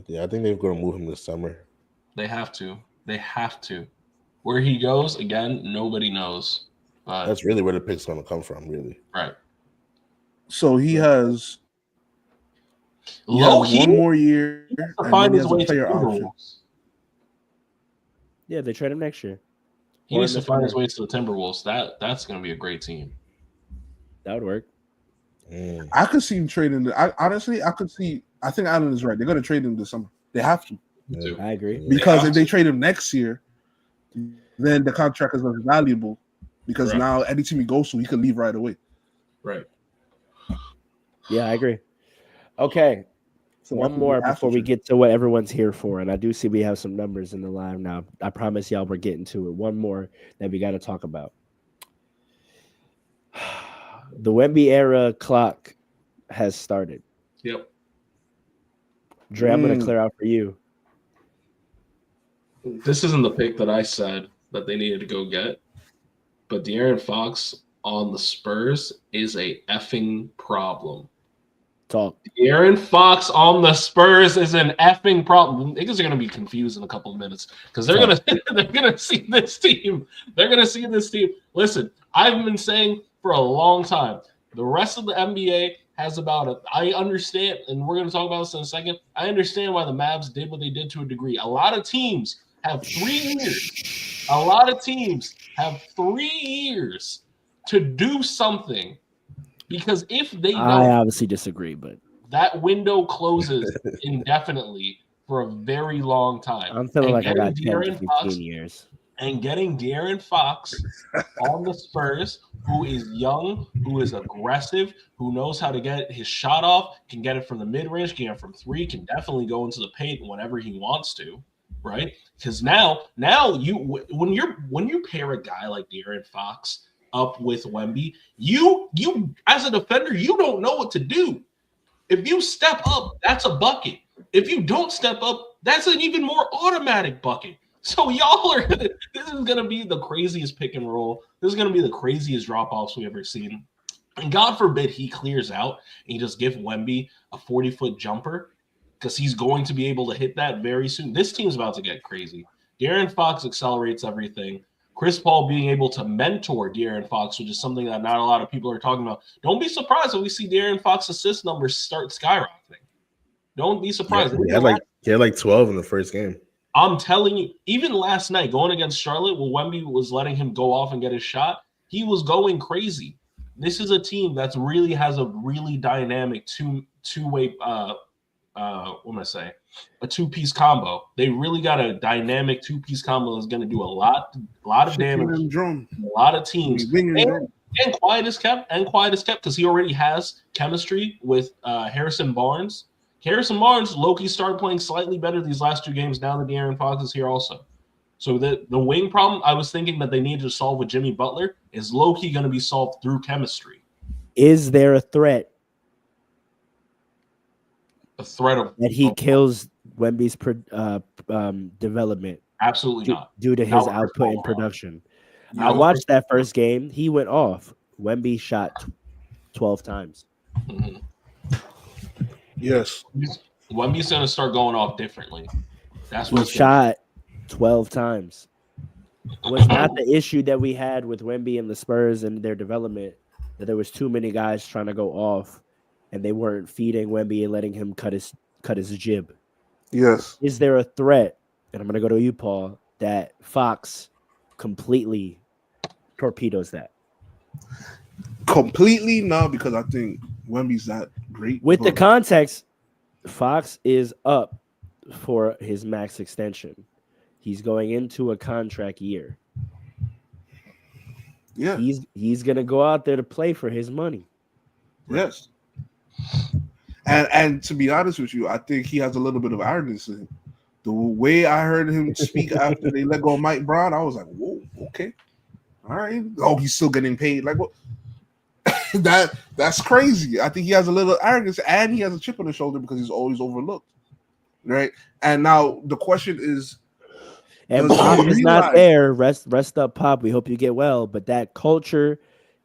Yeah, I think they're going to move him this summer. They have to. Where he goes, again, nobody knows. But that's really where the pick's going to come from, really. Right. So he has one more year to find his way to Timberwolves. Yeah, they trade him next year. He needs to find his way to the Timberwolves. That's going to be a great team. That would work. I could see him trading. I think Allen is right. They're going to trade him this summer. They have to. Yeah. I agree. Because if they trade him next year, then the contract is less valuable. Because now any team he goes to, he can leave right away. Right. Yeah, I agree. Okay. So one more before we get to what everyone's here for. And I do see we have some numbers in the live now. I promise y'all we're getting to it. One more that we got to talk about. The Wemby era clock has started. Yep. Dre, I'm going to clear out for you. This isn't the pick that I said that they needed to go get. But De'Aaron Fox on the Spurs is a effing problem. Talk. De'Aaron Fox on the Spurs is an effing problem. Niggas are gonna be confused in a couple of minutes because they're gonna see this team. They're gonna see this team. Listen, I've been saying for a long time, the rest of the NBA has I understand, and we're gonna talk about this in a second. I understand why the Mavs did what they did to a degree. A lot of teams have 3 years. A lot of teams have 3 years to do something. Because if they don't, I obviously disagree, but that window closes indefinitely for a very long time. I'm feeling like I got 10 to 15 years. And getting De'Aaron Fox on the Spurs, who is young, who is aggressive, who knows how to get his shot off, can get it from the mid-range, can get it from 3, can definitely go into the paint whenever he wants to, right? Because now when you pair a guy like De'Aaron Fox up with Wemby, you as a defender, you don't know what to do. If you step up, that's a bucket. If you don't step up, that's an even more automatic bucket. So this is gonna be the craziest pick and roll. This is gonna be the craziest drop-offs we've ever seen. And God forbid he clears out and you just give Wemby a 40-foot jumper because he's going to be able to hit that very soon. This team's about to get crazy. De'Aaron Fox accelerates everything. Chris Paul being able to mentor De'Aaron Fox, which is something that not a lot of people are talking about. Don't be surprised if we see De'Aaron Fox assist numbers start skyrocketing. Don't be surprised. Yeah, he had like 12 in the first game. I'm telling you, even last night going against Charlotte, where Wemby was letting him go off and get his shot, he was going crazy. This is a team that's really has a really dynamic two-way a two-piece combo. They really got a dynamic two-piece combo that's going to do a lot of damage. A lot of teams. And quiet is kept because he already has chemistry with Harrison Barnes. Harrison Barnes, Loki started playing slightly better these last 2 games now that De'Aaron Fox is here also. So the wing problem I was thinking that they needed to solve with Jimmy Butler is low-key going to be solved through chemistry. Is there a threat? A threat of that he kills Wemby's development? Absolutely not. Due to his output and production. I watched that first game. He went off. Wemby shot 12 times. Mm-hmm. Yes. Wemby's going to start going off differently. That's what he shot 12 times. It was not the issue that we had with Wemby and the Spurs and their development, that there was too many guys trying to go off and they weren't feeding Wemby and letting him cut his jib. Yes. Is there a threat, and I'm going to go to you, Paul, that Fox completely torpedoes that? Completely? No, because I think Wemby's that great. With the context, Fox is up for his max extension. He's going into a contract year. Yeah. He's going to go out there to play for his money. Yes. And to be honest with you, I think he has a little bit of arrogance in him. The way I heard him speak after they let go of Mike Brown, I was like, whoa, okay. All right. Oh, he's still getting paid. Like, what? That's crazy. I think he has a little arrogance and he has a chip on his shoulder because he's always overlooked. Right. And now the question is, and Pop is not there. Rest up, Pop. We hope you get well. But that culture,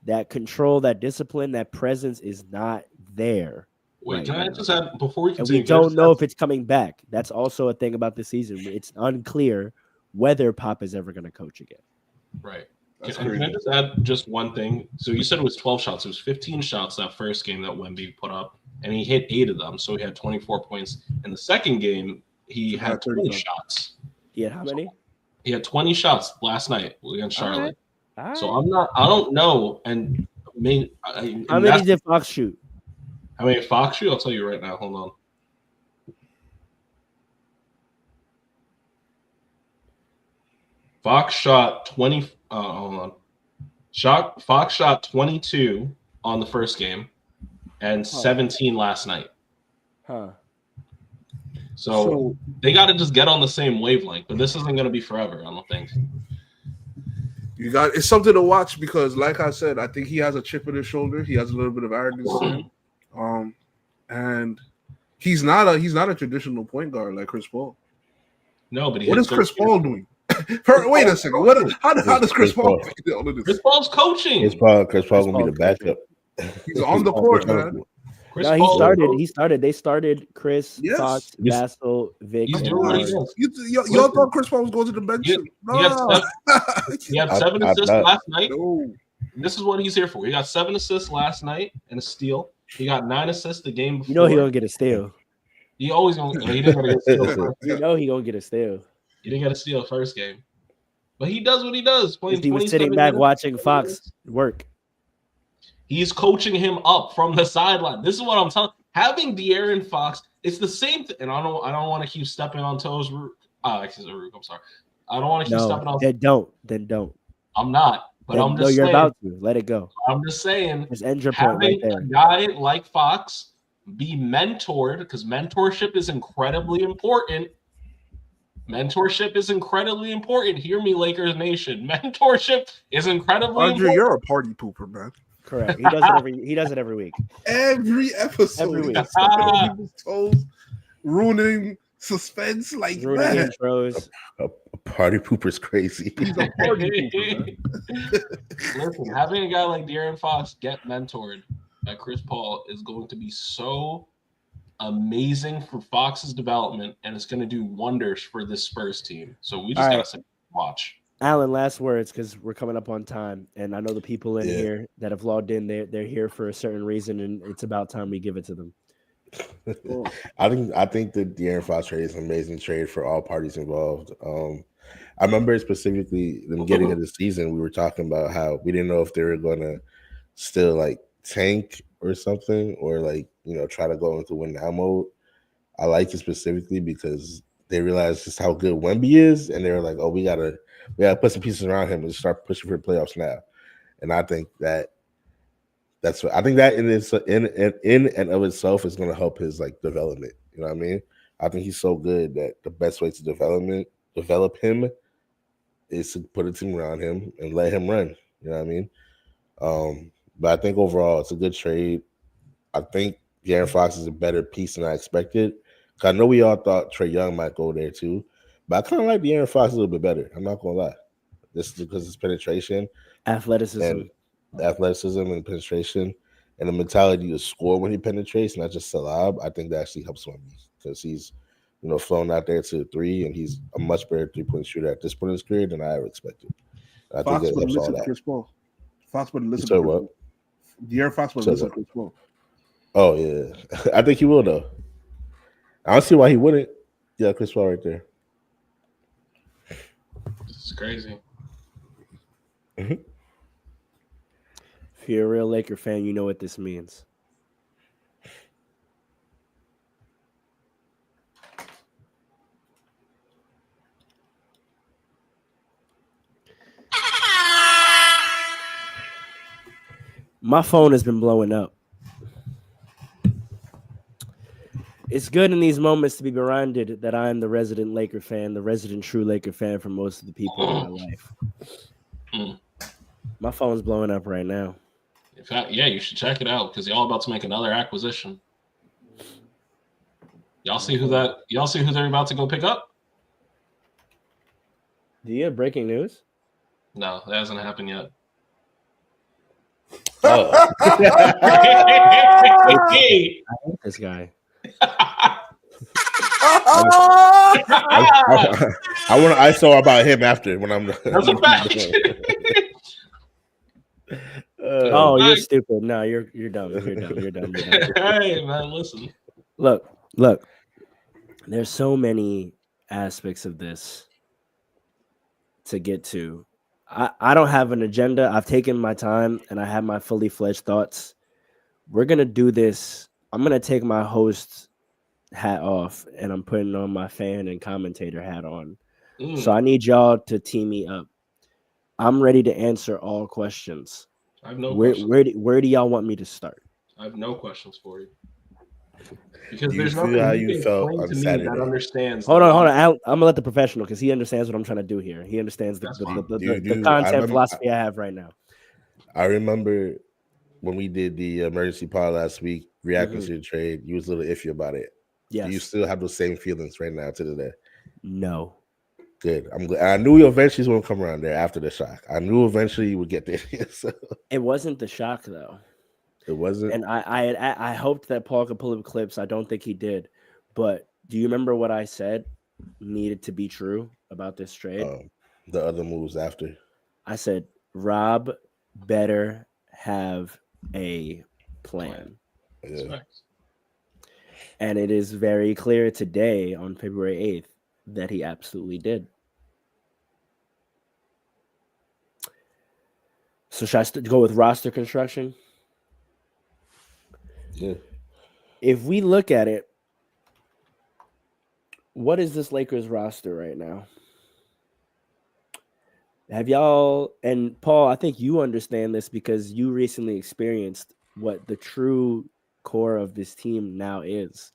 that control, that discipline, that presence is not there. Wait, can I just add before we continue? And we don't know if it's coming back. That's also a thing about this season. It's unclear whether Pop is ever going to coach again. Right. Can I just add just one thing? So you said it was 12 shots. It was 15 shots that first game that Wemby put up, and he hit 8 of them. So he had 24 points. In the second game, he had 20 shots. He had how many? He had 20 shots last night against Charlotte. All right. So I don't know. And how many did Fox shoot? How many Fox shoot? I'll tell you right now. Hold on. Fox shot 20. Hold on. Fox shot 22 on the first game and 17 last night. Huh. So they got to just get on the same wavelength, but this isn't going to be forever, I don't think. It's something to watch because, like I said, I think he has a chip on his shoulder. He has a little bit of arrogance to him. And he's not a traditional point guard like Chris Paul. No, but what is Chris Paul doing? Wait a second. How does Chris Paul? Chris Paul's coaching. Chris Paul's gonna be the backup. He's on the court, man. He started. They started Chris, Fox, Vassell, Vic. He's doing what he does. Y'all thought Chris Paul was going to the bench? He had 7 assists last night. No. This is what he's here for. He got 7 assists last night and a steal. He got 9 assists the game before. You know he gonna get a steal. He always gonna. He didn't get a steal. You know he gonna get a steal. He didn't get a steal first game, but he does what he does. He was sitting back watching Fox work. He's coaching him up from the sideline. This is what I'm telling. Having De'Aaron Fox, it's the same thing. And I don't want to keep stepping on toes. I'm sorry. I don't want to keep stepping on. Then don't. I'm not. But I'm just saying. You're about to. Let it go. I'm just saying. Just end your point right there. A guy like Fox be mentored, because mentorship is incredibly important. Mentorship is incredibly important. Hear me, Lakers Nation. Mentorship is incredibly important. You're a party pooper, man. Correct. He does it every week. Every episode. Every week. People's toes, ruining suspense like ruining that. intros. A party pooper's crazy. He's a party pooper, Listen, having a guy like De'Aaron Fox get mentored by Chris Paul is going to be so amazing for Fox's development, and it's going to do wonders for this Spurs team. So we just got to watch. Alan, last words, because we're coming up on time, and I know the people in here that have logged in, they're here for a certain reason, and it's about time we give it to them. I think the De'Aaron Fox trade is an amazing trade for all parties involved. I remember specifically in the beginning of the season, we were talking about how we didn't know if they were going to still like tank or something, or like, you know, try to go into win now mode. I like it specifically because they realized just how good Wemby is, and they were like, "Oh, we gotta put some pieces around him and start pushing for the playoffs now." And I think that's what I think that in and of itself is going to help his like development. You know what I mean? I think he's so good that the best way to develop him is to put a team around him and let him run. You know what I mean? But I think overall it's a good trade. I think De'Aaron Fox is a better piece than I expected. I know we all thought Trae Young might go there too, but I kind of like De'Aaron Fox a little bit better. I'm not gonna lie. This is because his penetration, athleticism and penetration, and the mentality to score when he penetrates, not just lob. I think that actually helps him because he's, you know, flown out there to the three, and he's a much better 3-point shooter at this point in his career than I ever expected. I think that helps all that. Chris Paul. Fox would listen to Chris Paul. De'Aaron Fox would listen to Chris Paul. Oh yeah, I think he will though. I don't see why he wouldn't. Yeah, Chris Paul right there. This is crazy. Mm-hmm. If you're a real Laker fan, you know what this means. My phone has been blowing up. It's good in these moments to be reminded that I am the resident Laker fan, the resident true Laker fan for most of the people in my life. My phone's blowing up right now. In fact, yeah, you should check it out because y'all about to make another acquisition. Y'all see who they're about to go pick up? Do you have breaking news? No, that hasn't happened yet. Oh. I hate this guy. I want to ISO about him after when I'm. That's a fact. You're stupid. No, you're dumb. You're dumb. Hey man, listen. Look. There's so many aspects of this to get to. I don't have an agenda. I've taken my time and I have my fully fledged thoughts. We're gonna do this. I'm gonna take my host hat off and I'm putting on my fan and commentator hat on. So I need y'all to team me up. I'm ready to answer all questions. I have no questions. Where do y'all want me to start? I have no questions for you. Because Do there's you feel nothing how you you can felt explain on to me Saturday? that understands. Hold on. I'm gonna let the professional because he understands what I'm trying to do here. He understands the content philosophy I have right now. I remember when we did the emergency pod last week, reacting to the trade. You was a little iffy about it. Yes. Do you still have those same feelings right now to today? No. Good. I'm glad. I knew eventually he was going to come around there after the shock. I knew eventually he would get there. So. It wasn't the shock though. It wasn't. And I hoped that Paul could pull up clips. I don't think he did. But do you remember what I said needed to be true about this trade? The other moves after. I said Rob better have a plan. Yeah. And it is very clear today on February 8th that he absolutely did. So should I go with roster construction? Yeah. If we look at it, what is this Lakers roster right now? Have y'all, and Paul, I think you understand this because you recently experienced what the true core of this team now is,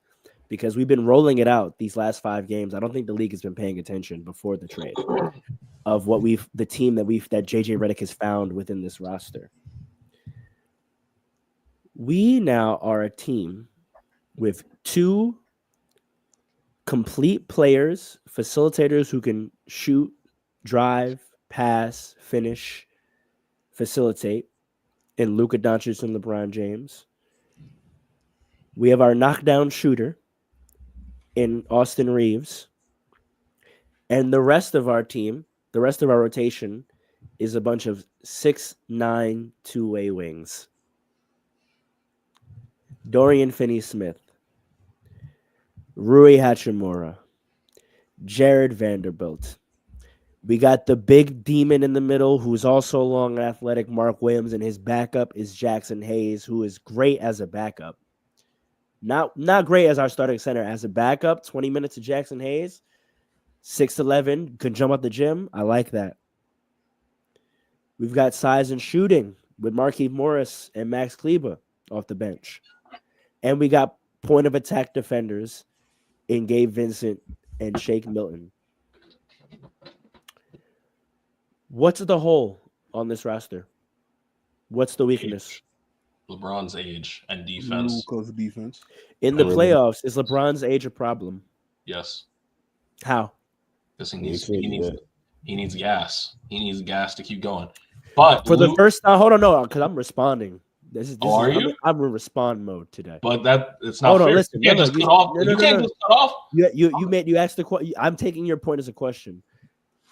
because we've been rolling it out these last 5 games. I don't think the league has been paying attention before the trade of what the team that JJ Redick has found within this roster. We now are a team with 2 complete players, facilitators who can shoot, drive, pass, finish, facilitate in Luka Doncic and LeBron James. We have our knockdown shooter in Austin Reeves. And the rest of our team, the rest of our rotation is a bunch of 6'9" two-way wings. Dorian Finney-Smith, Rui Hachimura, Jared Vanderbilt. We got the big demon in the middle who's also long and athletic, Mark Williams, and his backup is Jackson Hayes, who is great as a backup. Not great as our starting center. As a backup, 20 minutes of Jackson Hayes, 6'11", can jump out the gym. I like that. We've got size and shooting with Markieff Morris and Max Kleber off the bench. And we got point of attack defenders in Gabe Vincent and Shake Milton. What's the hole on this roster? What's the weakness? LeBron's age and defense. Luka's defense. In the playoffs, is LeBron's age a problem? Yes. How? Because he needs gas. He needs gas to keep going. But for the first time, hold on, no, because I'm responding. Are you? I'm in respond mode today. But it's not. Hold on, fair. listen. You can't just cut off. You can't just cut off. You asked the question. I'm taking your point as a question.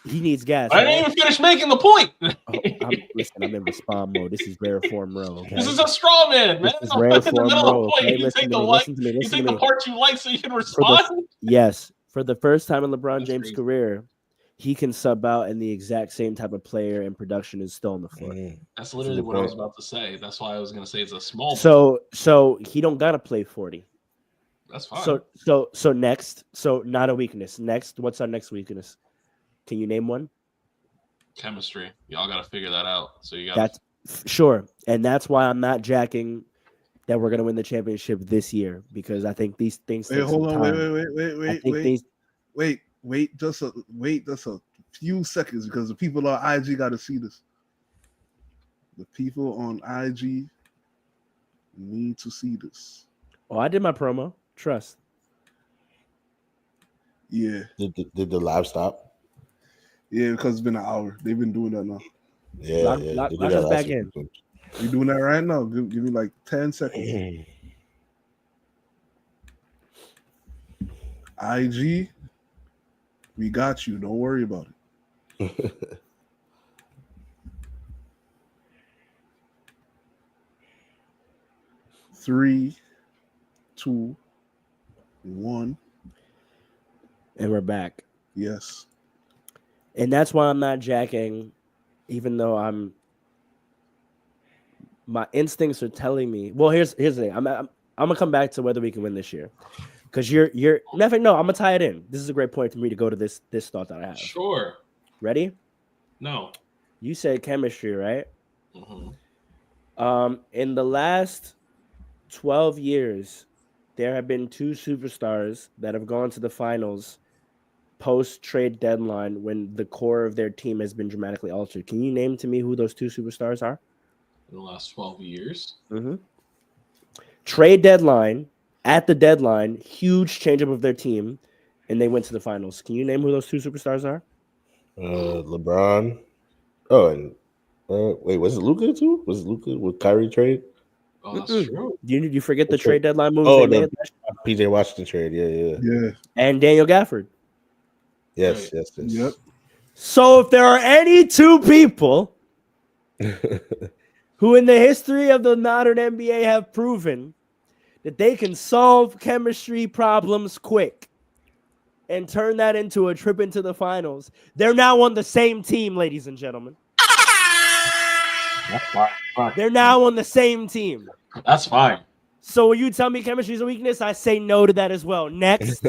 He needs gas. I didn't even finish making the point. I'm in respond mode. This is rare form row. Okay? This is a straw man, man. This is rare form row. Okay? You take the part you like so you can respond. Yes. For the first time in LeBron James' career, he can sub out and the exact same type of player and production is still on the floor. That's literally what I was about to say. That's why I was going to say it's a small. So he don't got to play 40. That's fine. So next. So not a weakness. Next, what's our next weakness? Can you name one? Chemistry. Y'all got to figure that out. So you got. That's sure. And that's why I'm not jacking that we're going to win the championship this year because I think these things. Wait, hold on. Wait, just a few seconds because the people on IG got to see this. The people on IG need to see this. Oh, I did my promo. Trust. Yeah. Did the live stop? Yeah, because it's been an hour. They've been doing that now. Yeah, lock us back in. You're doing that right now. Give me like 10 seconds. IG, we got you. Don't worry about it. 3, 2, 1. And we're back. Yes. And that's why I'm not jacking, even though my instincts are telling me. Well, here's the thing. I'm gonna come back to whether we can win this year. Because you're nothing. No, I'm gonna tie it in. This is a great point for me to go to this thought that I have. Sure. Ready? No. You said chemistry, right? Mm-hmm. In the last 12 years, there have been 2 superstars that have gone to the finals post-trade deadline when the core of their team has been dramatically altered. Can you name to me who those 2 superstars are? In the last 12 years? Mm-hmm. Trade deadline. At the deadline, huge changeup of their team, and they went to the finals. Can you name who those 2 superstars are? LeBron. Oh, and wait, was it Luka too? Was it Luka with Kyrie trade? Oh, that's true. You forget the trade deadline moves? Oh, the PJ Washington trade. Yeah. And Daniel Gafford. Yes. Yep. So if there are any 2 people who in the history of the modern NBA have proven that they can solve chemistry problems quick and turn that into a trip into the finals, they're now on the same team, ladies and gentlemen. That's fine. They're now on the same team. That's fine. So when you tell me chemistry is a weakness, I say no to that as well. Next,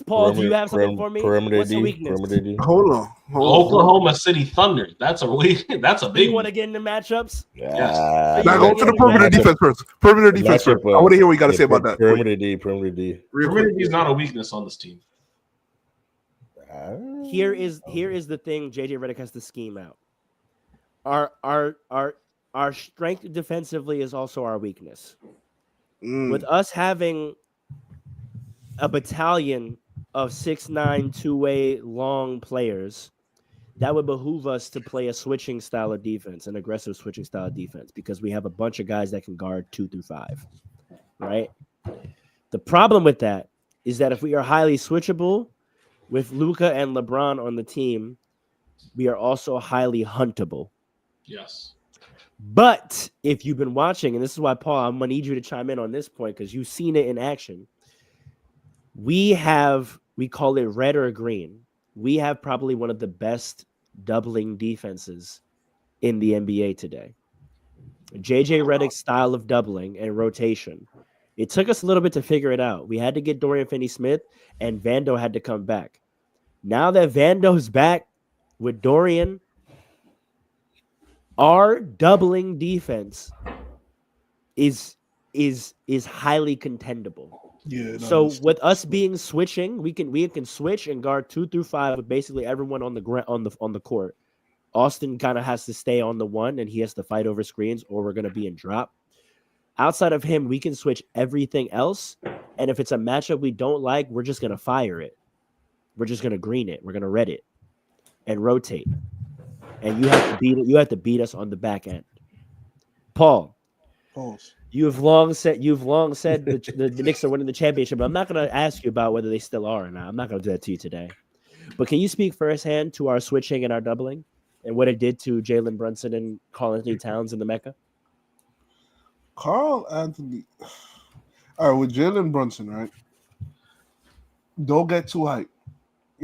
Paul, do you have something for me? What's the weakness? Hold on. Oklahoma City Thunder. That's a weak. That's a big. You want to get into matchups? Yes. Now go to the perimeter defense first. Perimeter defense first. I want to hear what you got to say about that. Perimeter D. Perimeter D is not a weakness on this team. Here is the thing. JJ Redick has to scheme out. Our strength defensively is also our weakness. With us having a battalion of 6'9", two-way long players, that would behoove us to play a switching style of defense, an aggressive switching style of defense, because we have a bunch of guys that can guard 2 through 5, right? The problem with that is that if we are highly switchable with Luka and LeBron on the team, we are also highly huntable. Yes. But if you've been watching, and this is why, Paul, I'm going to need you to chime in on this point because you've seen it in action. We call it red or green. We have probably one of the best doubling defenses in the NBA today. JJ Redick's style of doubling and rotation. It took us a little bit to figure it out. We had to get Dorian Finney-Smith, and Vando had to come back. Now that Vando's back with Dorian, our doubling defense is highly contendable. Yeah. So with us being switching, we can switch and guard 2 through 5 with basically everyone on the court. Austin kind of has to stay on the 1 and he has to fight over screens, or we're going to be in drop. Outside of him, we can switch everything else. And if it's a matchup we don't like, we're just going to fire it. We're just going to green it. We're going to red it and rotate. And you have to beat us on the back end. Paul. Pause. You've long said the Knicks are winning the championship, but I'm not going to ask you about whether they still are or not. I'm not going to do that to you today. But can you speak firsthand to our switching and our doubling and what it did to Jalen Brunson and Karl Anthony Towns in the Mecca? Karl Anthony. All right, with Jalen Brunson, right? Don't get too hyped.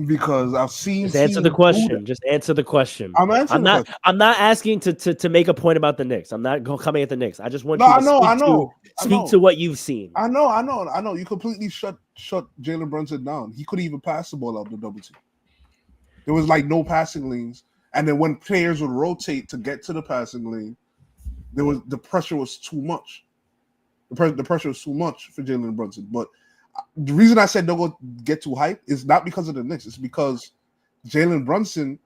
Because I've seen. Just answer the question. Just answer the question. I'm not asking to make a point about the Knicks. I'm not coming at the Knicks. I just want you to speak to what you've seen. I know. You completely shut Jalen Brunson down. He couldn't even pass the ball up the double team. There was like no passing lanes, and then when players would rotate to get to the passing lane, the pressure was too much. The pressure was too much for Jalen Brunson, but. The reason I said don't go get too hyped is not because of the Knicks. It's because Jalen Brunson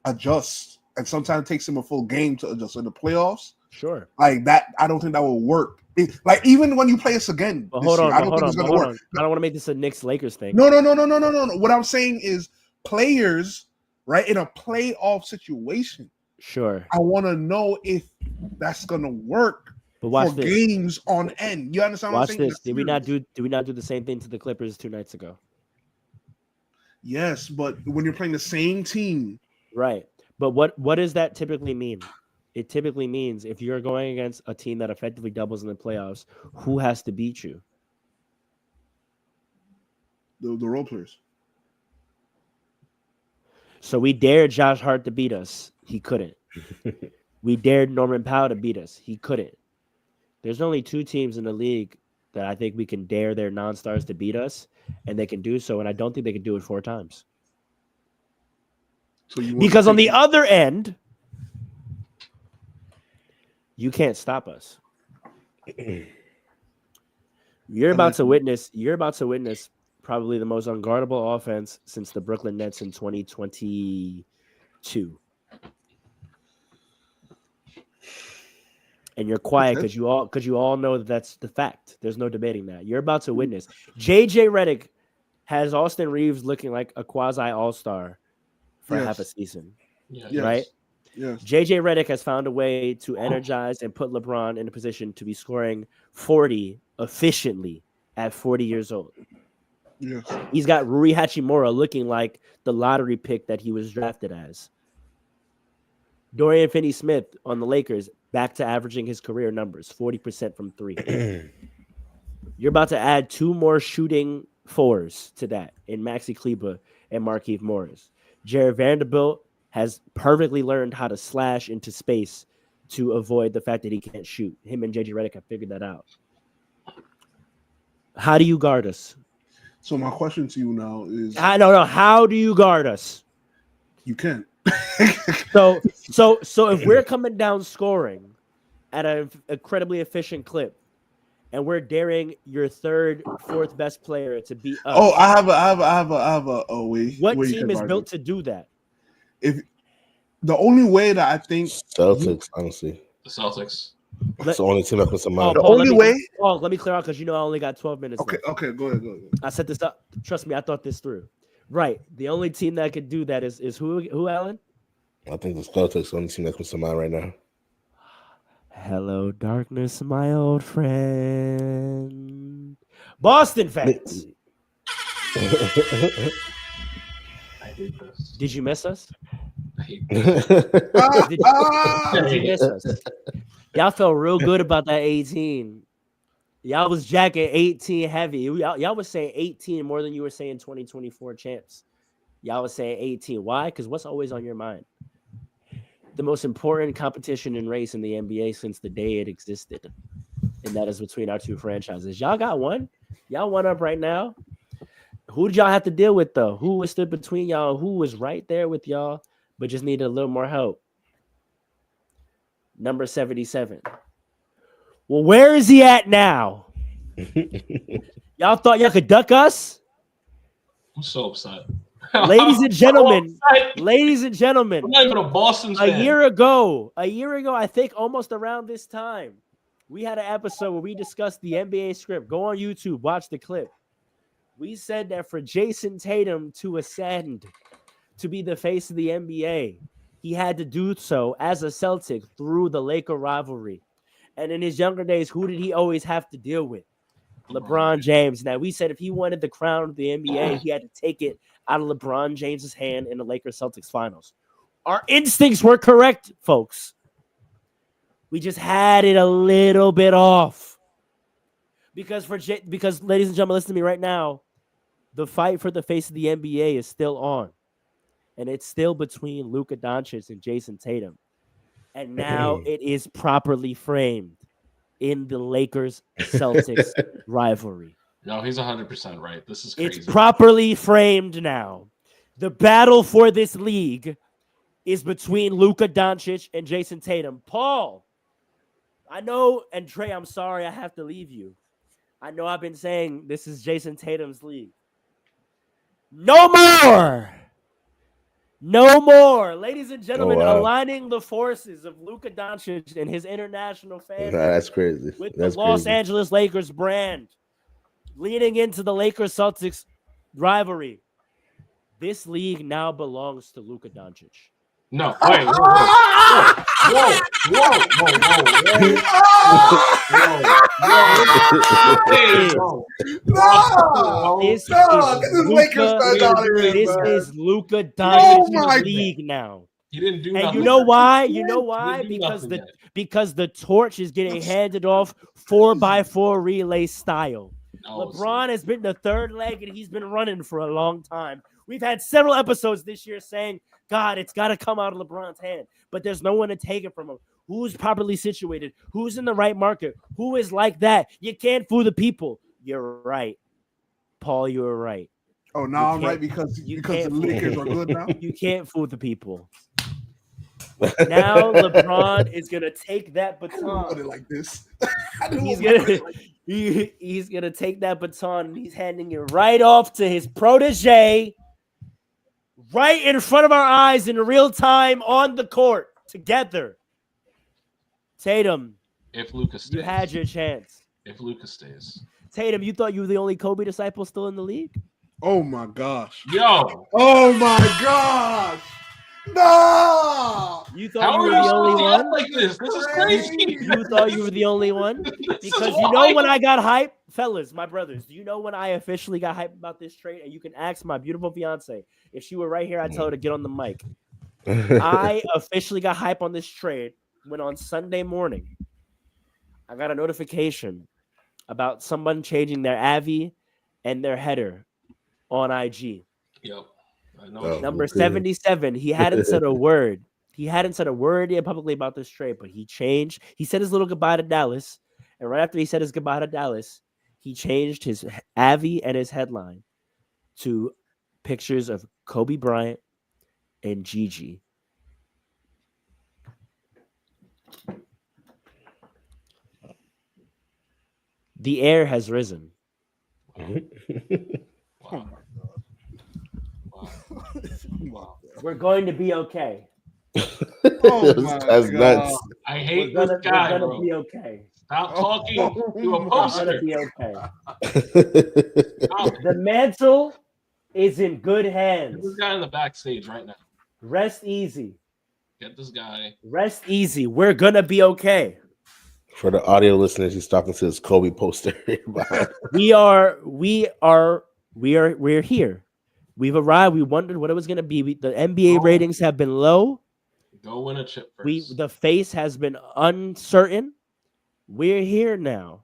adjusts, and sometimes it takes him a full game to adjust. In the playoffs, sure, like that, I don't think that will work. Like even when you play us again, I don't want to make this a Knicks-Lakers thing. No. What I'm saying is players, right, in a playoff situation. Sure, I want to know if that's gonna work. But watch for this. Games on end. You understand what I'm saying? Watch this. Did we not do the same thing to the Clippers 2 nights ago? Yes, but when you're playing the same team. Right. But what does that typically mean? It typically means if you're going against a team that effectively doubles in the playoffs, who has to beat you? The role players. So we dared Josh Hart to beat us. He couldn't. We dared Norman Powell to beat us. He couldn't. There's only 2 teams in the league that I think we can dare their non-stars to beat us, and they can do so, and I don't think they can do it 4 times. Because on the other end, you can't stop us. You're about to witness probably the most unguardable offense since the Brooklyn Nets in 2022. And you're quiet because you all know that that's the fact. There's no debating that. You're about to witness. JJ Redick has Austin Reeves looking like a quasi all-star for half a season. Right? Yes. JJ Redick has found a way to energize and put LeBron in a position to be scoring 40 efficiently at 40 years old. Yes. He's got Rui Hachimura looking like the lottery pick that he was drafted as. Dorian Finney-Smith on the Lakers back to averaging his career numbers, 40% from 3. You're about to add 2 more shooting 4s to that in Maxi Kleber and Markieff Morris. Jared Vanderbilt has perfectly learned how to slash into space to avoid the fact that he can't shoot. Him and JJ Redick have figured that out. How do you guard us? So my question to you now is... I don't know. How do you guard us? You can't. So if we're coming down scoring at an incredibly efficient clip, and we're daring your 3rd, 4th best player to beat us. Oh, I have a way. What team is built to do that? If the only way that I think Celtics, honestly. The Celtics. That's the only team that comes to mind. The only way. Oh, let me clear out because I only got 12 minutes. Okay, left. okay, go ahead. I set this up. Trust me, I thought this through. Right, the only team that could do that is who, Alan? I think the Celtics the only team that comes to mind right now. Hello, darkness, my old friend. Boston fans. I hate this. Did you miss us? I hate this. Did you miss us? Y'all felt real good about that 18. Y'all was jacking 18 heavy. Y'all was saying 18 more than you were saying 2024 champs. Y'all was saying 18. Why? Because what's always on your mind? The most important competition and race in the NBA since the day it existed. And that is between our two franchises. Y'all got one. Y'all one up right now. Who did y'all have to deal with, though? Who was stood between y'all? Who was right there with y'all, but just needed a little more help? Number 77. Well, where is he at now? Y'all thought y'all could duck us? I'm so upset. Ladies and gentlemen, I'm not even a Boston fan. A year ago, I think almost around this time, we had an episode where we discussed the NBA script. Go on YouTube, watch the clip. We said that for Jason Tatum to ascend to be the face of the NBA, he had to do so as a Celtic through the Laker rivalry. And in his younger days, who did he always have to deal with? LeBron James. Now, we said if he wanted the crown of the NBA, he had to take it out of LeBron James's hand in the Lakers-Celtics finals. Our instincts were correct, folks. We just had it a little bit off. Because, ladies and gentlemen, listen to me right now. The fight for the face of the NBA is still on. And it's still between Luka Doncic and Jason Tatum. And now it is properly framed in the Lakers-Celtics rivalry. No, he's 100% right. This is crazy. It's properly framed now. The battle for this league is between Luka Doncic and Jason Tatum. Paul, I know, and Trey, I'm sorry I have to leave you. I know I've been saying this is Jason Tatum's league. No more! No more. Ladies and gentlemen, aligning the forces of Luka Doncic and his international fan that's crazy. With the Los Angeles Lakers brand. Leading into the Lakers-Celtics rivalry. This league now belongs to Luka Doncic. No, wait, This is Luka Doncic's league now. He didn't do nothing. And you know why? You know why? Because the torch is getting handed off 4x4 relay style. LeBron has been the third leg, and he's been running for a long time. We've had several episodes this year saying, God, it's got to come out of LeBron's hand. But there's no one to take it from him. Who's properly situated? Who's in the right market? Who is like that? You can't fool the people. You're right. Paul, you were right. Oh, now I'm right because the Lakers are good now? You can't fool the people. Now LeBron is going to take that baton. Put it like this. He's gonna take that baton and he's handing it right off to his protege, right in front of our eyes in real time on the court together. Tatum, if Luka stays, you had your chance. If Luka stays, Tatum, you thought you were the only Kobe disciple still in the league? Oh my gosh! Yo! Oh my gosh! No! You thought you were the only one? Like this is crazy. You thought you were the only one? Because you know when I got hyped, fellas, my brothers, do you know when I officially got hyped about this trade? And you can ask my beautiful fiance. If she were right here, I'd tell her to get on the mic. I officially got hyped on this trade when on Sunday morning, I got a notification about someone changing their Avi and their header on IG. Yep. I know. Number 77. He hadn't said a word. He hadn't said a word yet publicly about this trade, but he changed. He said his little goodbye to Dallas. And right after he said his goodbye to Dallas, he changed his Avi and his headline to pictures of Kobe Bryant and Gigi. The air has risen. Wow. We're going to be okay. Oh my That's God. nuts. I hate this guy, we're bro. gonna be okay. Stop talking to a poster. We're gonna be okay. The mantle is in good hands. Get this guy in the backstage right now. Rest easy. Get this guy. Rest easy. We're gonna be okay. For the audio listeners, he's talking to his Kobe poster. We're here. We've arrived. We wondered what it was gonna be. The NBA ratings have been low. Go win a chip first. The face has been uncertain. We're here now.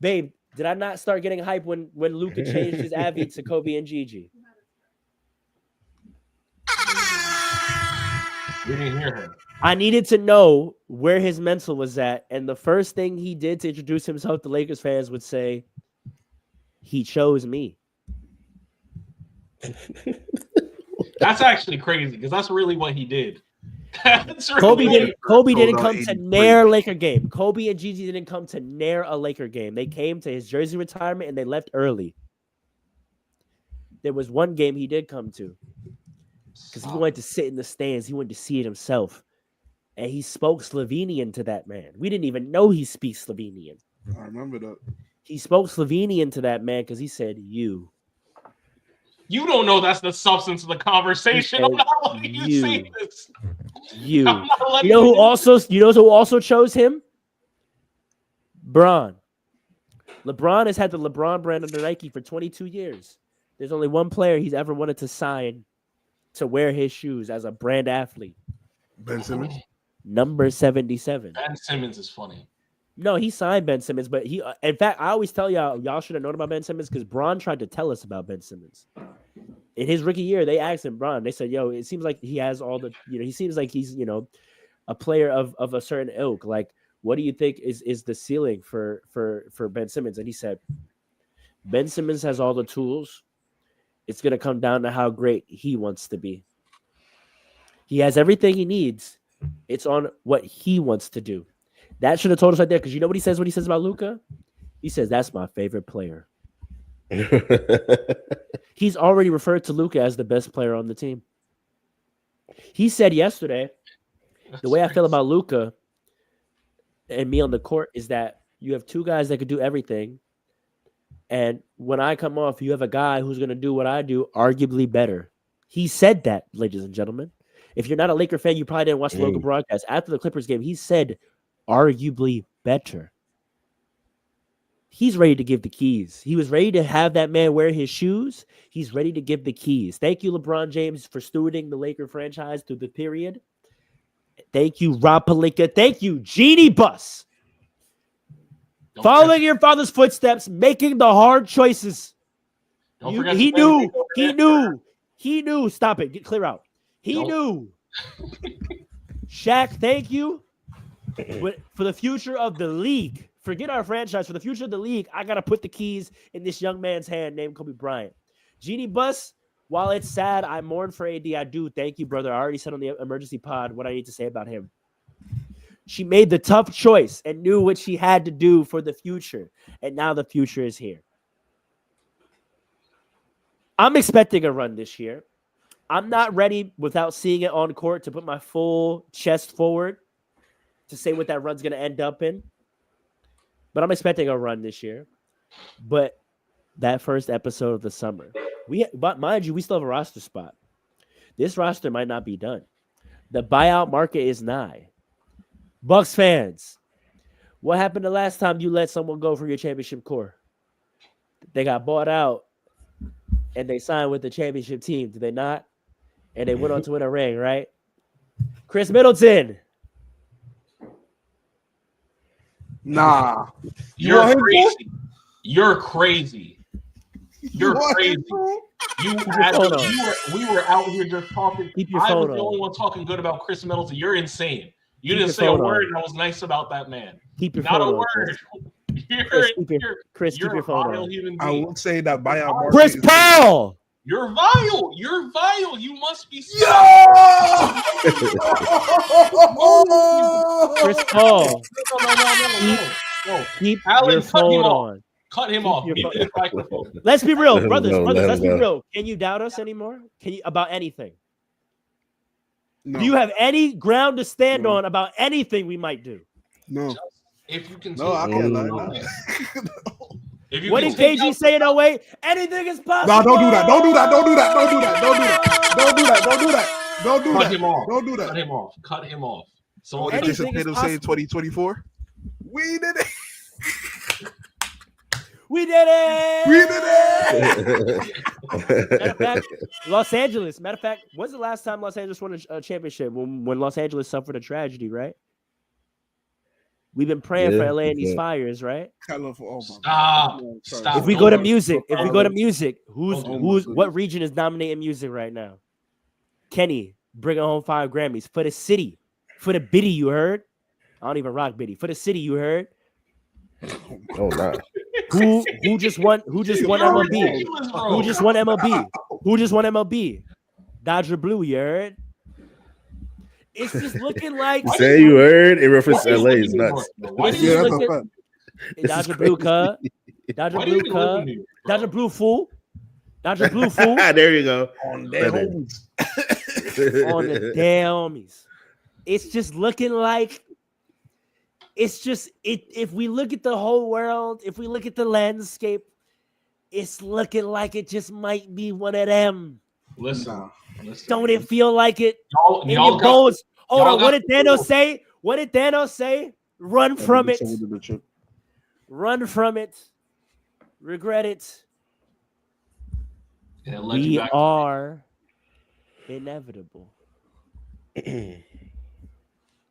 Babe, did I not start getting hype when Luka changed his Avi to Kobe and Gigi? We didn't hear him. I needed to know where his mental was at, and the first thing he did to introduce himself to Lakers fans would say, he chose me. That's actually crazy because that's really what he did. Kobe didn't come to near Laker game. Kobe and Gigi didn't come to near a Laker game. They came to his jersey retirement and they left early. There was one game he did come to because he wanted to sit in the stands. He wanted to see it himself. And he spoke Slovenian to that man. We didn't even know he speaks Slovenian. I remember that. He spoke Slovenian to that man because he said, you. You don't know that's the substance of the conversation. I'm not letting you say this. You know who also chose him? LeBron has had the LeBron brand under Nike for 22 years. There's only one player he's ever wanted to sign to wear his shoes as a brand athlete. Ben Simmons? Number 77. Ben Simmons is funny. No, he signed Ben Simmons, but in fact, I always tell y'all should have known about Ben Simmons because Bron tried to tell us about Ben Simmons. In his rookie year, they asked him, Bron, they said, yo, it seems like he has all the, he seems like he's, a player of a certain ilk. Like, what do you think is the ceiling for Ben Simmons? And he said, Ben Simmons has all the tools. It's going to come down to how great he wants to be. He has everything he needs. It's on what he wants to do. That should have told us right there, because you know what he says when he says about Luka? He says, that's my favorite player. He's already referred to Luka as the best player on the team. He said yesterday, the way I feel about Luka and me on the court is that you have two guys that could do everything. And when I come off, you have a guy who's going to do what I do, arguably better. He said that, ladies and gentlemen. If you're not a Laker fan, you probably didn't watch the local broadcast. After the Clippers game, he said, arguably better. He's ready to give the keys. He was ready to have that man wear his shoes. He's ready to give the keys. Thank you, LeBron James, for stewarding the Laker franchise through the period. Thank you, Rob Pelinka. Thank you, Genie Bus. Following your father's footsteps, making the hard choices. He knew. Stop it. Get clear out. He knew. Shaq, thank you. But for the future of the league, forget our franchise. For the future of the league, I got to put the keys in this young man's hand named Kobe Bryant. Genie Bus, while it's sad, I mourn for AD. I do. Thank you, brother. I already said on the emergency pod what I need to say about him. She made the tough choice and knew what she had to do for the future. And now the future is here. I'm expecting a run this year. I'm not ready without seeing it on court to put my full chest forward to say what that run's going to end up in. But I'm expecting a run this year. But that first episode of the summer, but mind you, we still have a roster spot. This roster might not be done. The buyout market is nigh. Bucks fans, what happened the last time you let someone go for your championship core? They got bought out and they signed with the championship team, did they not? And they went on to win a ring, right? Chris Middleton. Nah. You're crazy. You're crazy. You're crazy. We were out here just talking. I was the only one talking good about Chris Middleton. You're insane. You didn't say a word that was nice about that man. Keep your Not phone a word. Chris, keep your phone on. I would say that buyout market. Chris Paul. You're vile. You're vile. You must be. Chris Paul. Keep your phone on. Cut him off. Let's be real, brothers. Let's be real. Can you doubt us anymore? Can you about anything? No. Do you have any ground to stand on about anything we might do? No. If you can, No, I can't lie. What did KG say in 08? Anything is possible. No, don't do that. Don't do that. Don't do that. Don't do that. Don't do that. Don't do that. Don't do that. Don't do Cut that. him off. Don't do that. Cut him off. Cut him off. So What did Jason Tatum say in 2024? We did it. We did it. We did it. Matter of fact, Los Angeles. Matter of fact, when's the last time Los Angeles won a championship? When Los Angeles suffered a tragedy, right? We've been praying for LA and these fires, right? Stop. If we go to music, what region is dominating music right now? Kenny bringing home 5 Grammys for the city, for the Biddy. You heard? I don't even rock Biddy. For the city, you heard? Oh, nah. Who just won? Who just won MLB? Who just won MLB? Who just won MLB? Dodger Blue. You heard? It's just looking like. Say you heard in reference to LA is nuts. Dodger Blue, cuz. Dodger Blue, cuz. Dodger Blue, fool. Dodger Blue, fool. There you go. On their homies. On the damn homies. It's just looking like. It's just if we look at the whole world, if we look at the landscape, it's looking like it just might be one of them. Listen. Don't it feel like it? Y'all Hold on. What did Thanos say? What did Thanos say? Run from it. Run from it. Regret it. We are inevitable.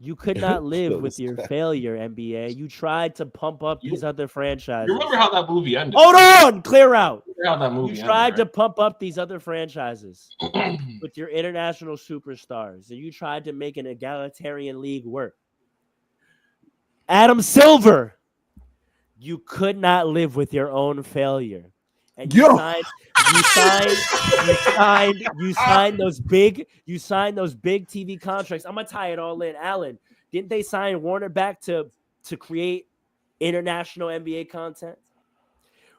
You could not live with your failure, NBA. You tried to pump up these other franchises. You remember how that movie ended? Hold on, clear out. How that movie you tried to pump up these other franchises with your international superstars, and you tried to make an egalitarian league work. Adam Silver, you could not live with your own failure. And you signed those big TV contracts. I'm gonna tie it all in. Alan, didn't they sign Warner back to create international NBA content?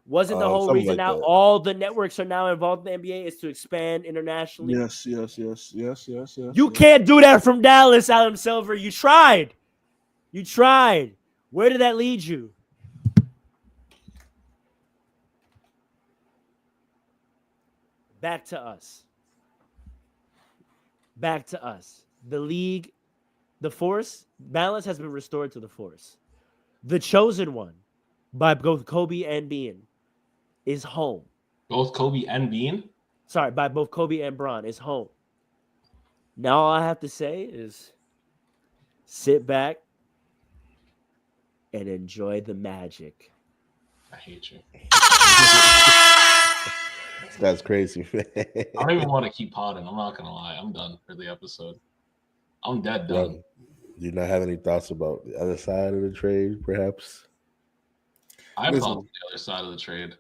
Wasn't the whole reason now all the networks are now involved in the NBA is to expand internationally? Yes. You can't do that from Dallas, Adam Silver. You tried. Where did that lead you? Back to us. The league, the force, balance has been restored to the force. The chosen one, by both Kobe and Bean, is home. Both Kobe and Bean? Sorry, by both Kobe and Bron is home. Now all I have to say is sit back and enjoy the magic. I hate you. That's crazy, man. I don't even want to keep potting. I'm not gonna lie. I'm done for the episode. I'm dead done. Do you not have any thoughts about the other side of the trade, perhaps? I have thoughts on the other side of the trade.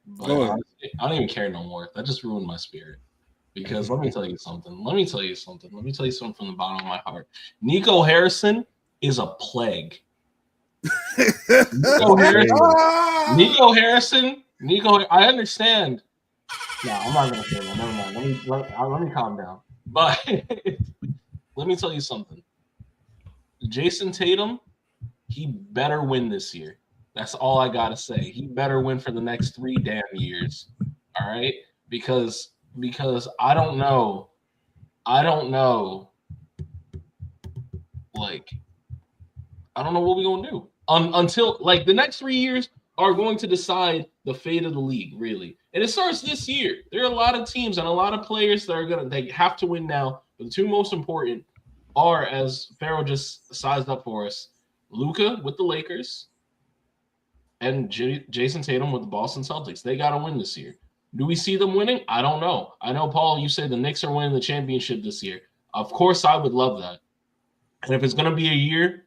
But honestly, I don't even care no more. That just ruined my spirit. Because let me tell you something. Let me tell you something from the bottom of my heart. Nico Harrison is a plague. Nico Harrison. I understand. No, I'm not gonna say that. Never mind. Let me calm down. But let me tell you something. Jason Tatum, he better win this year. That's all I gotta say. He better win for the next 3 damn years. All right, because I don't know. Like, I don't know what we're gonna do until like the next 3 years are going to decide the fate of the league, really. And it starts this year. There are a lot of teams and a lot of players that they have to win now. But the 2 most important are, as Pharaoh just sized up for us, Luka with the Lakers and Jason Tatum with the Boston Celtics. They got to win this year. Do we see them winning? I don't know. I know, Paul, you said the Knicks are winning the championship this year. Of course, I would love that. And if it's going to be a year,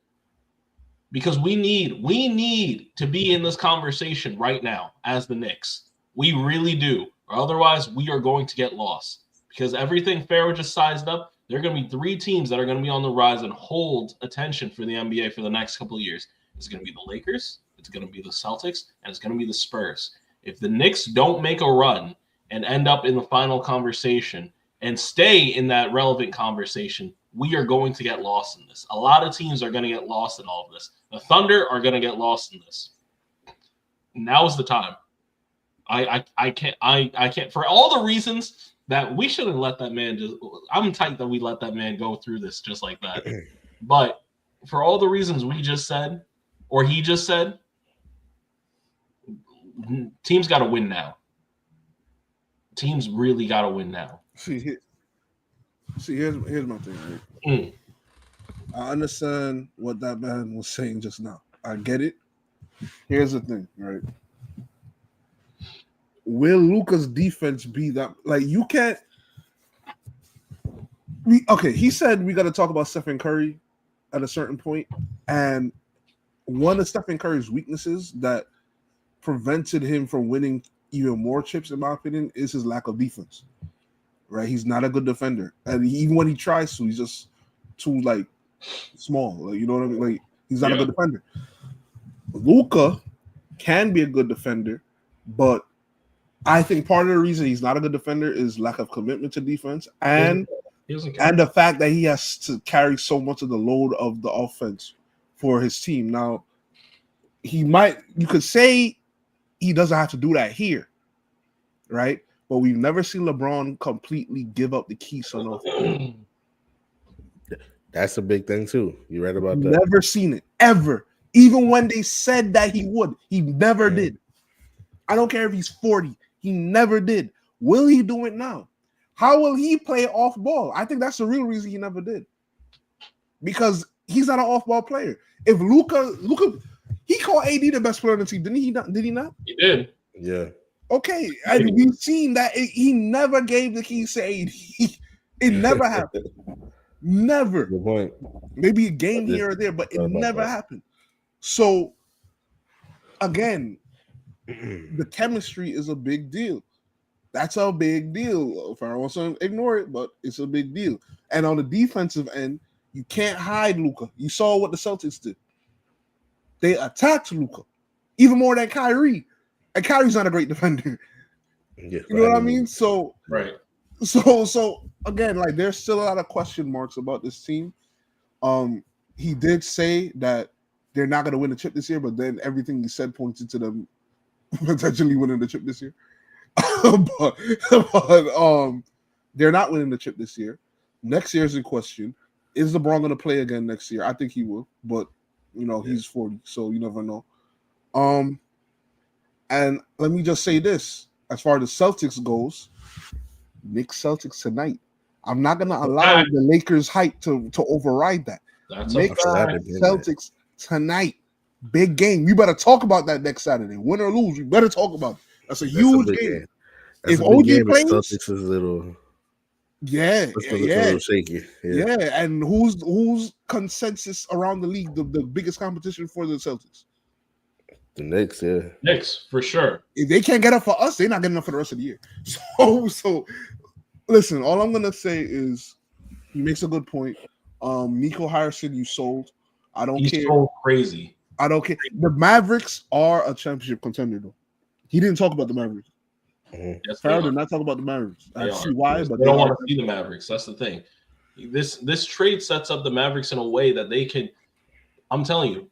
because we need to be in this conversation right now as the Knicks. We really do. Or otherwise, we are going to get lost. Because everything Pharaoh just sized up, there are going to be 3 teams that are going to be on the rise and hold attention for the NBA for the next couple of years. It's going to be the Lakers, it's going to be the Celtics, and it's going to be the Spurs. If the Knicks don't make a run and end up in the final conversation, and stay in that relevant conversation, we are going to get lost in this. A lot of teams are going to get lost in all of this. The Thunder are going to get lost in this. Now is the time. I can't for all the reasons that we shouldn't let that man just. I'm tight that we let that man go through this just like that. But for all the reasons we just said, or he just said, teams got to win now. Teams really got to win now. See, here's my thing, right? I understand what that man was saying just now. I get it. Here's the thing, right? Will Luka's defense be that? Like, you can't. He said we got to talk about Stephen Curry at a certain point, and one of Stephen Curry's weaknesses that prevented him from winning even more chips, in my opinion, is his lack of defense. Right? He's not a good defender, and even when he tries to, he's just too like small. Like, you know what I mean? Like, he's not a good defender. Luka can be a good defender, but I think part of the reason he's not a good defender is lack of commitment to defense and the fact that he has to carry so much of the load of the offense for his team. Now, you could say he doesn't have to do that here, right? But we've never seen LeBron completely give up the keys on offense. That's a big thing too. You read about that? Never seen it ever. Even when they said that he would, he never did. I don't care if he's 40. He never did. Will he do it now? How will he play off ball? I think that's the real reason he never did. Because he's not an off ball player. If Luka, he called AD the best player on the team, didn't he not? Did he not? He did. Yeah. Okay, and we've seen that he never gave the keys to AD. It never happened. Never. Good point. Maybe a game here or there, but it never happened. So, again, the chemistry is a big deal. That's a big deal. If I want to ignore it, but it's a big deal. And on the defensive end, you can't hide Luka. You saw what the Celtics did. They attacked Luka even more than Kyrie. And Kyrie's not a great defender. Yeah, you know what I mean? So, right. So again, like, there's still a lot of question marks about this team. He did say that they're not going to win the chip this year, but then everything he said pointed to them potentially winning the chip this year. but they're not winning the chip this year. Next year's in question. Is LeBron going to play again next year? I think he will, but he's 40, so you never know. And let me just say this: as far as the Celtics goes, Knicks Celtics tonight. I'm not going to allow the Lakers hype to override that. Knicks Celtics tonight. Big game. We better talk about that next Saturday. Win or lose, we better talk about it. That's a huge game. If OG plays, Celtics is a little, a little shaky. Yeah, and who's consensus around the league? The biggest competition for the Celtics? The Knicks, yeah. Knicks, for sure. If they can't get up for us, they're not getting up for the rest of the year. So listen, all I'm gonna say is he makes a good point. Nico Harrison, you sold. I don't care. He's so crazy. I don't care. The Mavericks are a championship contender, though. He didn't talk about the Mavericks. Yes, Farrell did not talk about the Mavericks. I see why, but they don't want to see the Mavericks. That's the thing. This trade sets up the Mavericks in a way that they can. I'm telling you,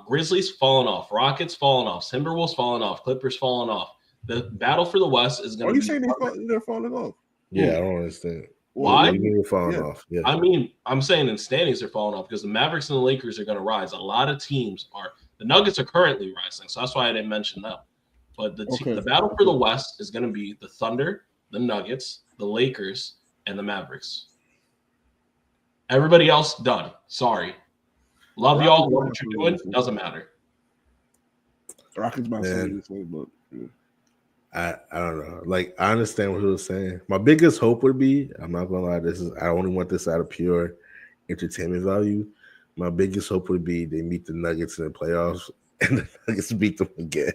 Grizzlies falling off, Rockets falling off, Timberwolves falling off, Clippers falling off. The battle for the West is going to. Are you saying they're falling off? Yeah, I don't understand. Why? They're falling off. Yeah. I mean, I'm saying in standings they're falling off because the Mavericks and the Lakers are going to rise. A lot of teams are. The Nuggets are currently rising, so that's why I didn't mention them. But the battle for the West is going to be the Thunder, the Nuggets, the Lakers, and the Mavericks. Everybody else done. Sorry. Love y'all. What you're doing doesn't matter. Rockets might say this way, but I don't know. Like, I understand what he was saying. My biggest hope would be, I'm not gonna lie, I only want this out of pure entertainment value. My biggest hope would be they meet the Nuggets in the playoffs and the Nuggets beat them again.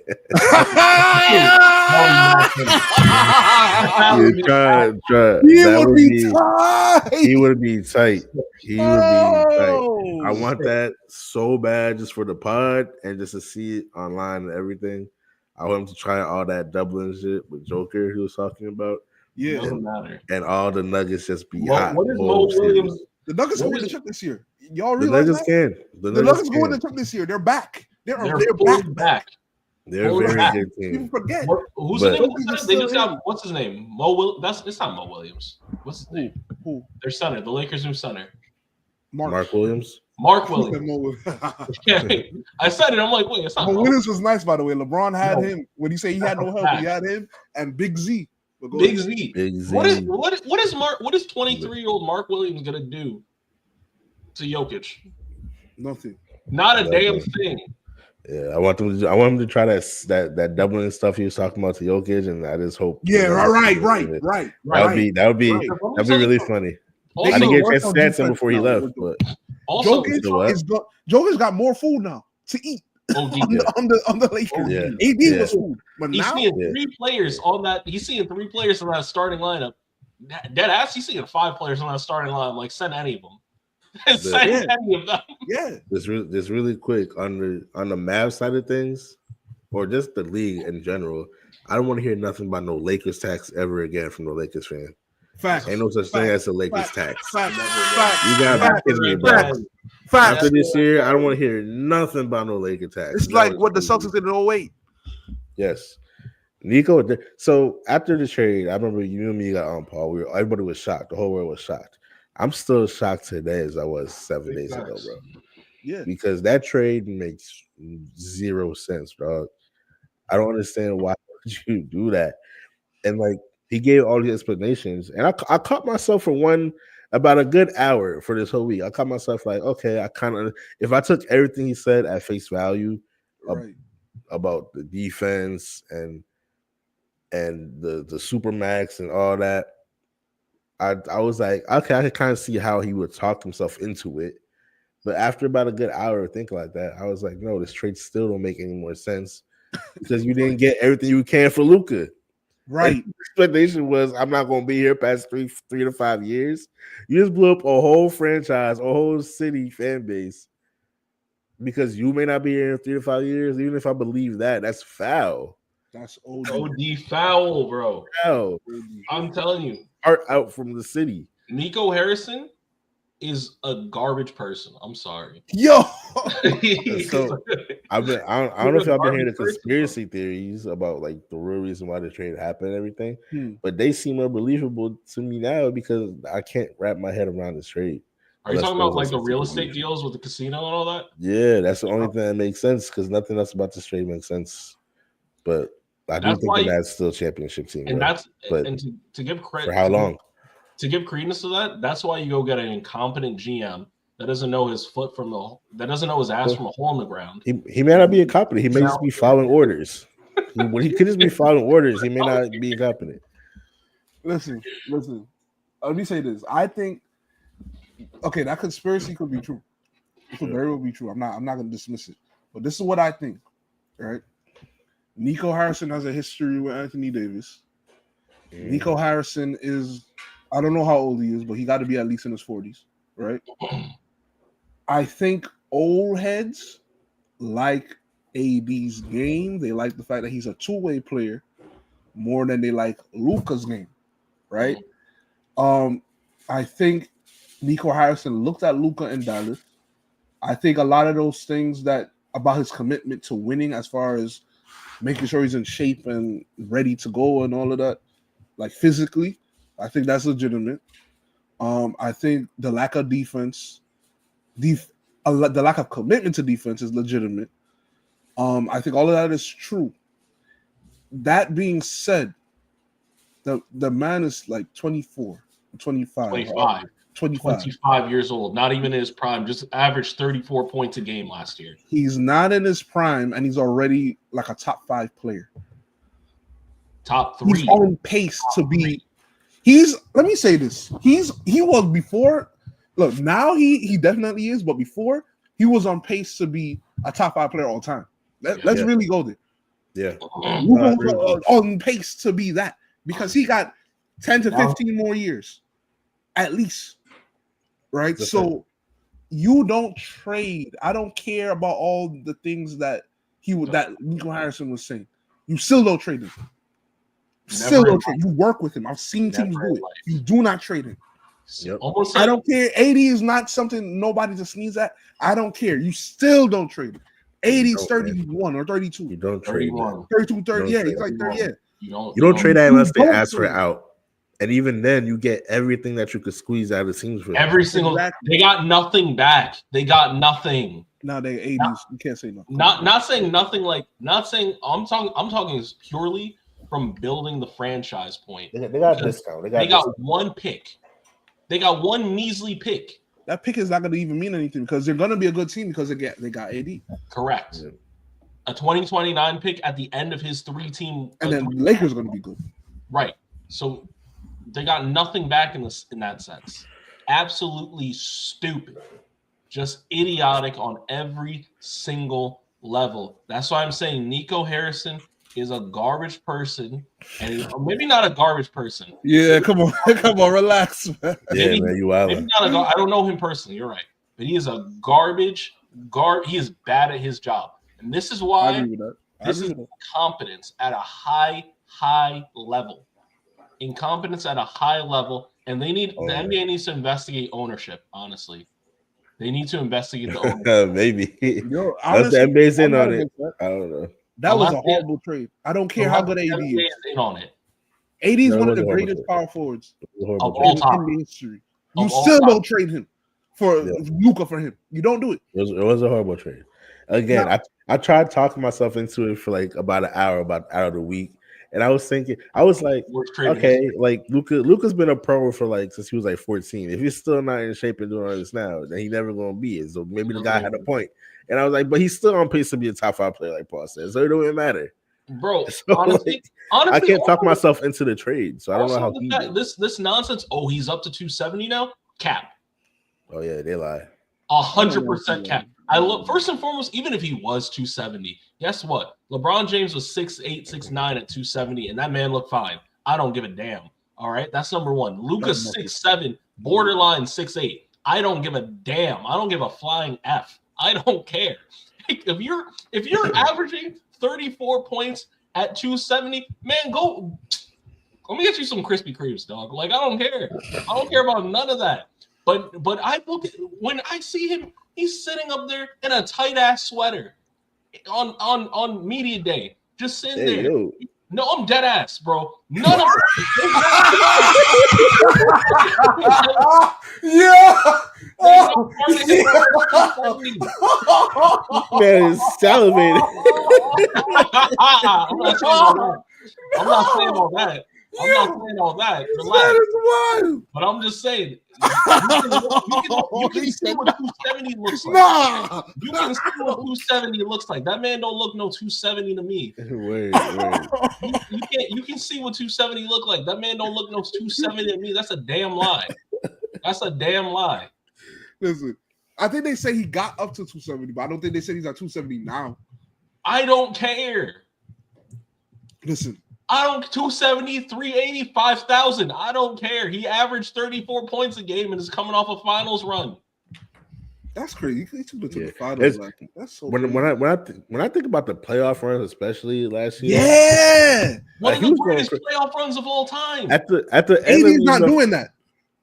He would be tight. I want that so bad just for the pod and just to see it online and everything. I want him to try all that doubling shit with Joker he was talking about. Yeah, doesn't matter. And all the Nuggets just be hot. What is Mo Williams? The Nuggets go in the chip this year. Y'all The realize Nuggets that? can. The Nuggets go in the chip this year. They're back. They're back. They're a very good team. People forget. Who's the name? They just got what's his name? It's not Mo Williams. What's his name? Who? Their center, the Lakers' new center. Mark Williams. Mark Williams. I said it. I'm like, wait, it's not. Mo Williams was nice, by the way. LeBron had him. When he said he had no help, he had him and Big Z. Big Z. What is 23-year-old Mark Williams gonna do to Jokic? Nothing. Not a damn thing. Yeah, I want him to try that doubling stuff he was talking about to Jokic, and I just hope. Yeah, right. That would be really funny. I didn't get a chance to dance him before he left, but also, Jokic got more food now to eat. On the Lakers. AD was food, but he's now seeing 3 players on that. He's seeing 3 players in that starting lineup. Dead ass. He's seeing 5 players on that starting lineup. Like, send any of them. Any of them. Yeah. Just really quick on the Mavs side of things, or just the league in general. I don't want to hear nothing about no Lakers tax ever again from the Lakers fan. Facts. Ain't no such thing as a Lakers tax. Facts. You gotta be kidding me, bro. After this year, I don't want to hear nothing about no Lakers tax. It's like what the Celtics did in 08. Yes. Nico. So after the trade, I remember you and me got on, Paul. Everybody was shocked. The whole world was shocked. I'm still shocked today as I was 7 days ago, bro. Yeah. Because that trade makes 0 sense, bro. I don't understand why would you do that. And like he gave all the explanations, and I caught myself for about a good hour for this whole week. I caught myself like, okay, I kind of, if I took everything he said at face value about the defense and the Supermax and all that, I was like, okay, I could kind of see how he would talk himself into it. But after about a good hour of thinking like that, I was like, no, this trade still don't make any more sense because you didn't get everything you can for Luka. Right. Like, the explanation was, I'm not going to be here past 3 to 5 years. You just blew up a whole franchise, a whole city fan base because you may not be here in 3 to 5 years. Even if I believe that, that's foul. That's OD foul, bro. Foul. I'm telling you. Art out from the city. Nico Harrison is a garbage person. I'm sorry. Yo. So I don't know if y'all been hearing the conspiracy theories about like the real reason why the trade happened and everything, but they seem unbelievable to me now because I can't wrap my head around this trade. Are you talking about like the real estate deals with the casino and all that? Yeah, that's the only thing that makes sense because nothing else about this trade makes sense. But I do think that's still a championship team. And right? to give credit for how long? To give credence to that, that's why you go get an incompetent GM that doesn't know his ass from a hole in the ground. He may not be incompetent. He may just be following orders. When he could just be following orders, he may not be incompetent. Listen. Let me say this. I think that conspiracy could be true. It could very well be true. I'm not going to dismiss it. But this is what I think. Right? Nico Harrison has a history with Anthony Davis. Nico Harrison is, I don't know how old he is, but he got to be at least in his 40s, right? I think old heads like AD's game. They like the fact that he's a two-way player more than they like Luka's game, right? I think Nico Harrison looked at Luka in Dallas. I think a lot of those things about his commitment to winning as far as making sure he's in shape and ready to go and all of that, like physically, I think that's legitimate. I think the lack of defense, the lack of commitment to defense is legitimate. I think all of that is true. That being said, the man is like 24, 25 years old, not even in his prime, just averaged 34 points a game last year. He's not in his prime, and he's already like a top 5 player. Top 3. He's on pace to be. Let me say this. He was before. Look, now he definitely is, but before he was on pace to be a top 5 player all time. Let's really go there. Yeah, on pace to be that because he got 10 to 15 more years, at least. Right, so you don't trade. I don't care about all the things that Nico Harrison was saying. You still don't trade him Still don't trade. You work with him. I've seen teams do it. You do not trade him. Yep. Almost I don't care. 80 is not something nobody just sneeze at. I don't care. You still don't trade him. 80 is 31 or 32. You don't trade 32, 30. Yeah, he's like 30. Yeah. You don't trade that unless they ask for it out. And even then, you get everything that you could squeeze out of teams for every single. They got nothing back. They got nothing. Now they 80s. You can't say nothing. Not saying nothing. Like not saying. I'm talking purely from building the franchise point. They got a discount. They got one pick. They got one measly pick. That pick is not going to even mean anything because they're going to be a good team because they got AD. Correct. Yeah. A 2029 pick at the end of his 3-team. And then the Lakers are going to be good. Right. So they got nothing back in that sense. Absolutely stupid. Just idiotic on every single level. That's why I'm saying Nico Harrison is a garbage person, and maybe not a garbage person. Yeah, come on, relax, man. Yeah, man, you wild. I don't know him personally. You're right, but he is a garbage. He is bad at his job, and this is why this is incompetence at a high level. Incompetence at a high level, and the NBA needs to investigate ownership. Honestly, they need to investigate the ownership. Maybe. Yo, honestly, the NBA's in on it. I don't know. That was a horrible trade. I don't care how good AD is. In on it. AD is one of the greatest power forwards of all time in history. You still don't trade him for Luka for him. You don't do it. It was a horrible trade. Again, I tried talking myself into it for like about an hour, out of the week. And I was like, okay, like Luka's been a pro for like since he was like 14. If he's still not in shape and doing all this now, then he's never gonna be it. So maybe the guy had a point. And I was like, but he's still on pace to be a top 5 player, like Paul said. So it don't even matter, bro. So, honestly, I can't talk myself into the trade, so I don't know how this nonsense. Oh, he's up to 270 now. Cap. Oh yeah, they lie. 100% cap. I look first and foremost. Even if he was 270, guess what? LeBron James was 6'8", 6'9" at 270, and that man looked fine. I don't give a damn. All right, that's number one. Luka's 6'7", borderline 6'8". I don't give a damn. I don't give a flying F. I don't care. If you're averaging 34 points at 270, man, go. Let me get you some Krispy Kremes, dog. Like I don't care. I don't care about none of that. But I look at when I see him, he's sitting up there in a tight ass sweater on media day, just sitting there. Yo. No, I'm dead ass, bro. None of Man is salivating. I'm not saying all that. Relax. But I'm just saying, you can see what 270 looks like. You can see what 270 looks like. That man don't look no 270 to me. Wait. You can see what 270 look like. That man don't look no 270 to me. That's a damn lie. That's a damn lie. Listen, I think they say he got up to 270, but I don't think they said he's at 270 now. I don't care. Listen. 270, 380, 5,000. I don't care. He averaged 34 points a game and is coming off a finals run. That's crazy. He took it to the finals. That's so when I think about the playoff runs, especially last year. Yeah, one of the greatest playoff runs of all time. At the end, he's not doing that.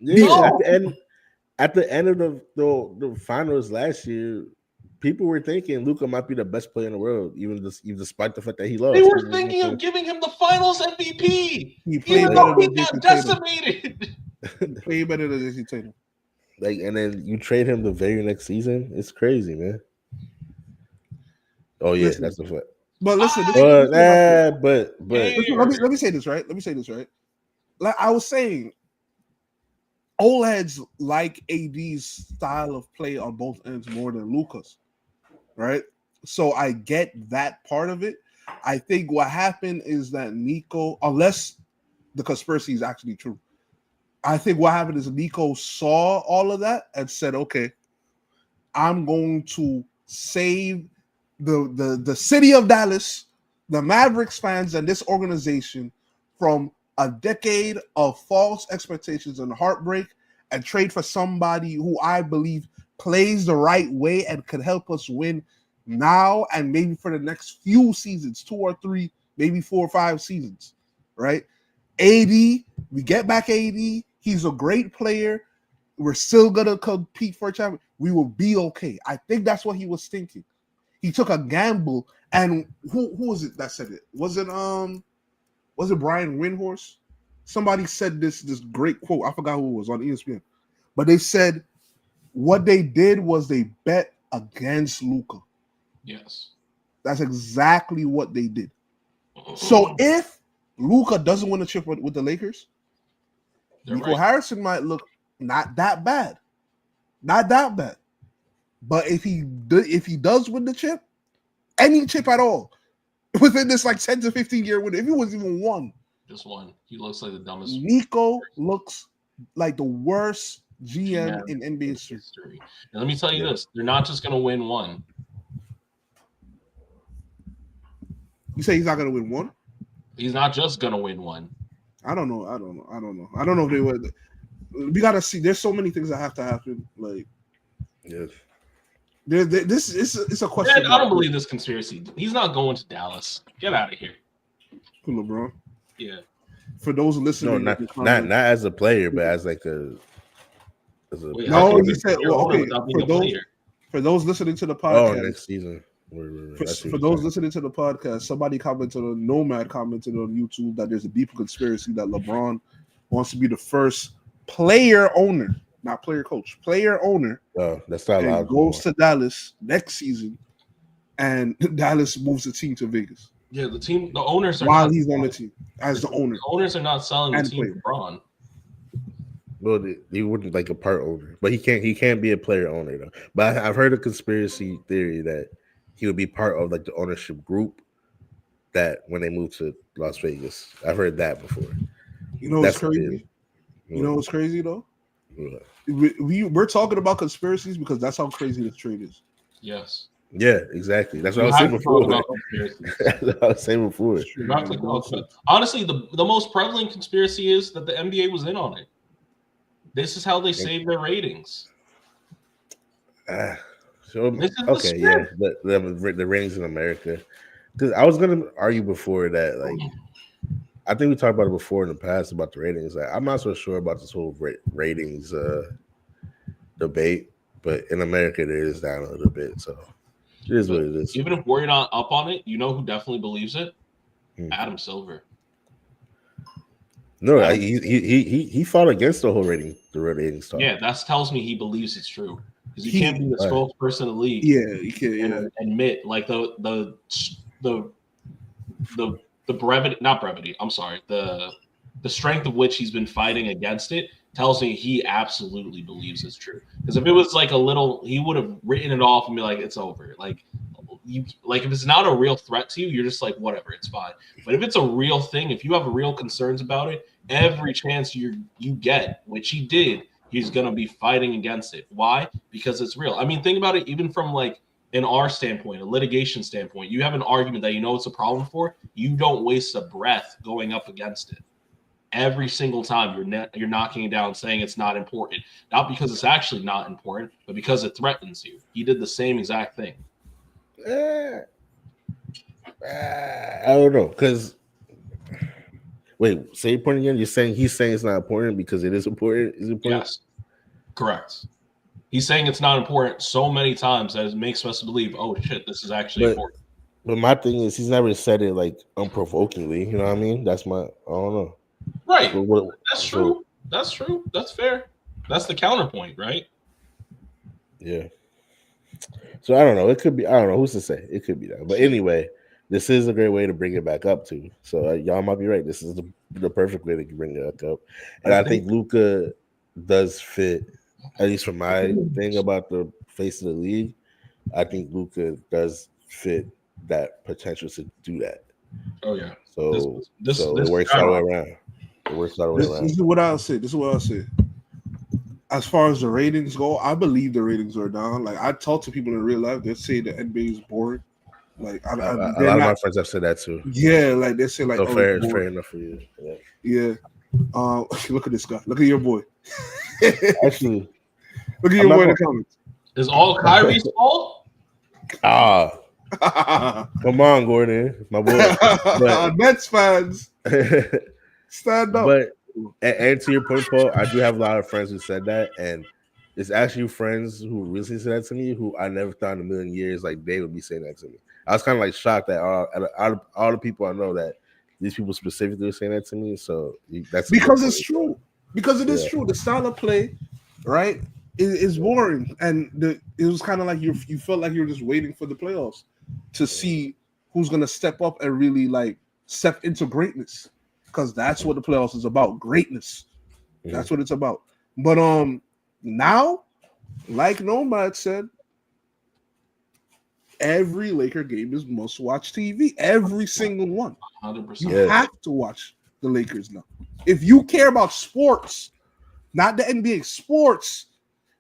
Yeah, no. At the end of the finals last year, people were thinking Luka might be the best player in the world, even despite the fact that he lost. They were thinking of giving him the Finals MVP, even though he got decimated. He played better than Jason Tatum. Like, and then you trade him the very next season. It's crazy, man. Oh yeah, that's the fact. But listen, let me say this right. Like I was saying, old heads like AD's style of play on both ends more than Luka's, right? So I get that part of it. I think what happened is that Nico, unless the conspiracy is actually true, I think what happened is Nico saw all of that and said, okay, I'm going to save the city of Dallas, the Mavericks fans, and this organization from a decade of false expectations and heartbreak, and trade for somebody who I believe plays the right way and could help us win now and maybe for the next few seasons, 2 or 3, maybe 4 or 5 seasons, right? AD, we get back AD. He's a great player. We're still gonna compete for a champion. We will be okay. I think that's what he was thinking. He took a gamble, and who was it that said it? Was it Brian Windhorst? Somebody said this great quote. I forgot who it was on ESPN, but they said what they did was they bet against Luka. Yes, that's exactly what they did. So if Luka doesn't win a chip with the Lakers, Nico Harrison might look not that bad. But if he does win the chip, any chip at all, within this like 10 to 15 year window, if he was even one, just one, he looks like the dumbest. Nico looks like the worst GM in NBA history. And let me tell you this: they're not just going to win one. You say he's not going to win one? He's not just going to win one. I don't know if they would. We got to see. There's so many things that have to happen. Like, yes. This is a question. Man, I don't believe this conspiracy. He's not going to Dallas. Get out of here. LeBron. Yeah. For those listening, not as a player, but as like he said. Well, okay. For those listening to the podcast, next season. For those listening to the podcast, somebody commented on Nomad commented on YouTube that there's a deeper conspiracy that LeBron wants to be the first player owner, not player coach, player owner. Oh, that's not allowed. Goes to Dallas next season, and Dallas moves the team to Vegas. Yeah, the owners are while he's on the team as the owner. The owners are not selling the team to LeBron. Well, he wouldn't like a part owner, but he can't be a player owner though. But I've heard a conspiracy theory that he would be part of like the ownership group that when they move to Las Vegas. I've heard that before. You know what's crazy? You know what's crazy though? Yeah. We're talking about conspiracies because that's how crazy this trade is. Yes. Yeah, exactly. That's what I was saying before. That's what I was saying before. Honestly, the most prevalent conspiracy is that the NBA was in on it. This is how they save their ratings. The ratings in America. Because I was gonna argue before that, like, I think we talked about it before in the past about the ratings. Like, I'm not so sure about this whole ratings debate, but in America it is down a little bit. So it is what it is. Even if we're not up on it, you know who definitely believes it? Adam Silver. No, he fought against the whole rating stuff. Yeah, that tells me he believes it's true. Because you can't be the spokesperson of the league. Yeah, you can't and admit like the brevity, not brevity. I'm sorry. The strength of which he's been fighting against it tells me he absolutely believes it's true. Because if it was like a little, he would have written it off and be like, it's over. Like if it's not a real threat to you, you're just like, whatever, it's fine. But if it's a real thing, if you have real concerns about it, every chance you get, which he did, he's gonna be fighting against it. Why? Because it's real. I mean, think about it. Even from like in our standpoint, a litigation standpoint, you have an argument that you know it's a problem for. You don't waste a breath going up against it. Every single time you're knocking it down, saying it's not important, not because it's actually not important, but because it threatens you. He did the same exact thing. I don't know, because wait, say your point again. You're saying he's saying it's not important because it is important. Is it important? Yes, correct. He's saying it's not important so many times that it makes us believe, oh shit, this is actually important. But my thing is, he's never said it like unprovokingly. You know what I mean? That's I don't know. Right. That's true. That's true. That's fair. That's the counterpoint, right? Yeah. So I don't know. It could be. I don't know. Who's to say? It could be that. But anyway, this is a great way to bring it back up too. So y'all might be right. This is the perfect way to bring it back up. And I think Luka does fit, at least from my thing about the face of the league. I think Luka does fit that potential to do that. Oh yeah. So it works all the way around. This is what I'll say. As far as the ratings go, I believe the ratings are down. Like, I talk to people in real life, they say the NBA is boring. Like, a lot of my friends have said that too. Yeah, like they say, like, fair enough for you. Yeah. Look at this guy. Look at your boy. Actually, look at your boy in the comments. Is all Kyrie's fault? Come on, Gordon, my boy. Mets fans. Stand up. But and to your point, Paul, I do have a lot of friends who said that, and it's actually friends who recently said that to me, who I never thought in a million years like they would be saying that to me. I was kind of like shocked that all the people I know that these people specifically are saying that to me. So that's because it's true. Because it is true. The style of play, right, is boring, and it was kind of like you felt like you were just waiting for the playoffs to see who's gonna step up and really like step into greatness, because that's what the playoffs is about. Greatness. That's what it's about. But now, like Nomad said, every Laker game is must-watch TV. Every single one. 100%. You have to watch the Lakers now. If you care about sports, not the NBA, sports,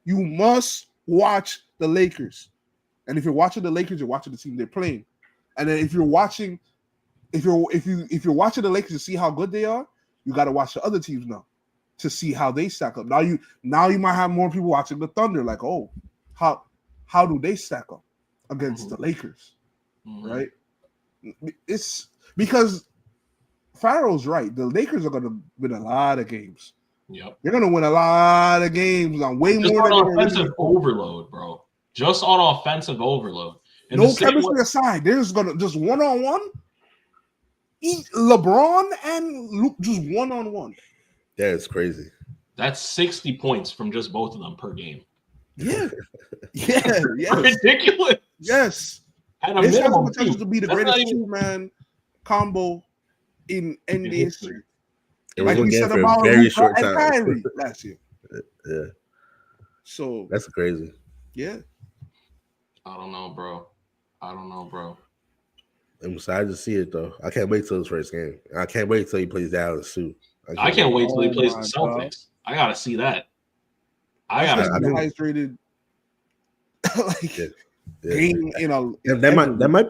you must watch the Lakers. And if you're watching the Lakers, you're watching the team they're playing. And then if you're watching the Lakers to see how good they are, you got to watch the other teams now to see how they stack up. Now you might have more people watching the Thunder, like, oh, how do they stack up against the Lakers, right? It's because Farrell's right. The Lakers are going to win a lot of games. Yep, they're going to win a lot of games on way just more on offensive overload, bro. Just on offensive overload. And no chemistry aside, they're just going to just one-on-one eat LeBron and Luke just one-on-one. Yeah, it's crazy. That's 60 points from just both of them per game. Yeah. Yeah. Ridiculous. Yes. At a minimum, potential to be the greatest two-man combo in NBA history. Like we said about very short time. Kyrie last year. Yeah. So that's crazy. Yeah. I don't know, bro. I'm excited to see it though. I can't wait till his first game. I can't wait till he plays Dallas too. I can't wait till he plays the Celtics. God. I gotta see that. I gotta the highest rated game, that might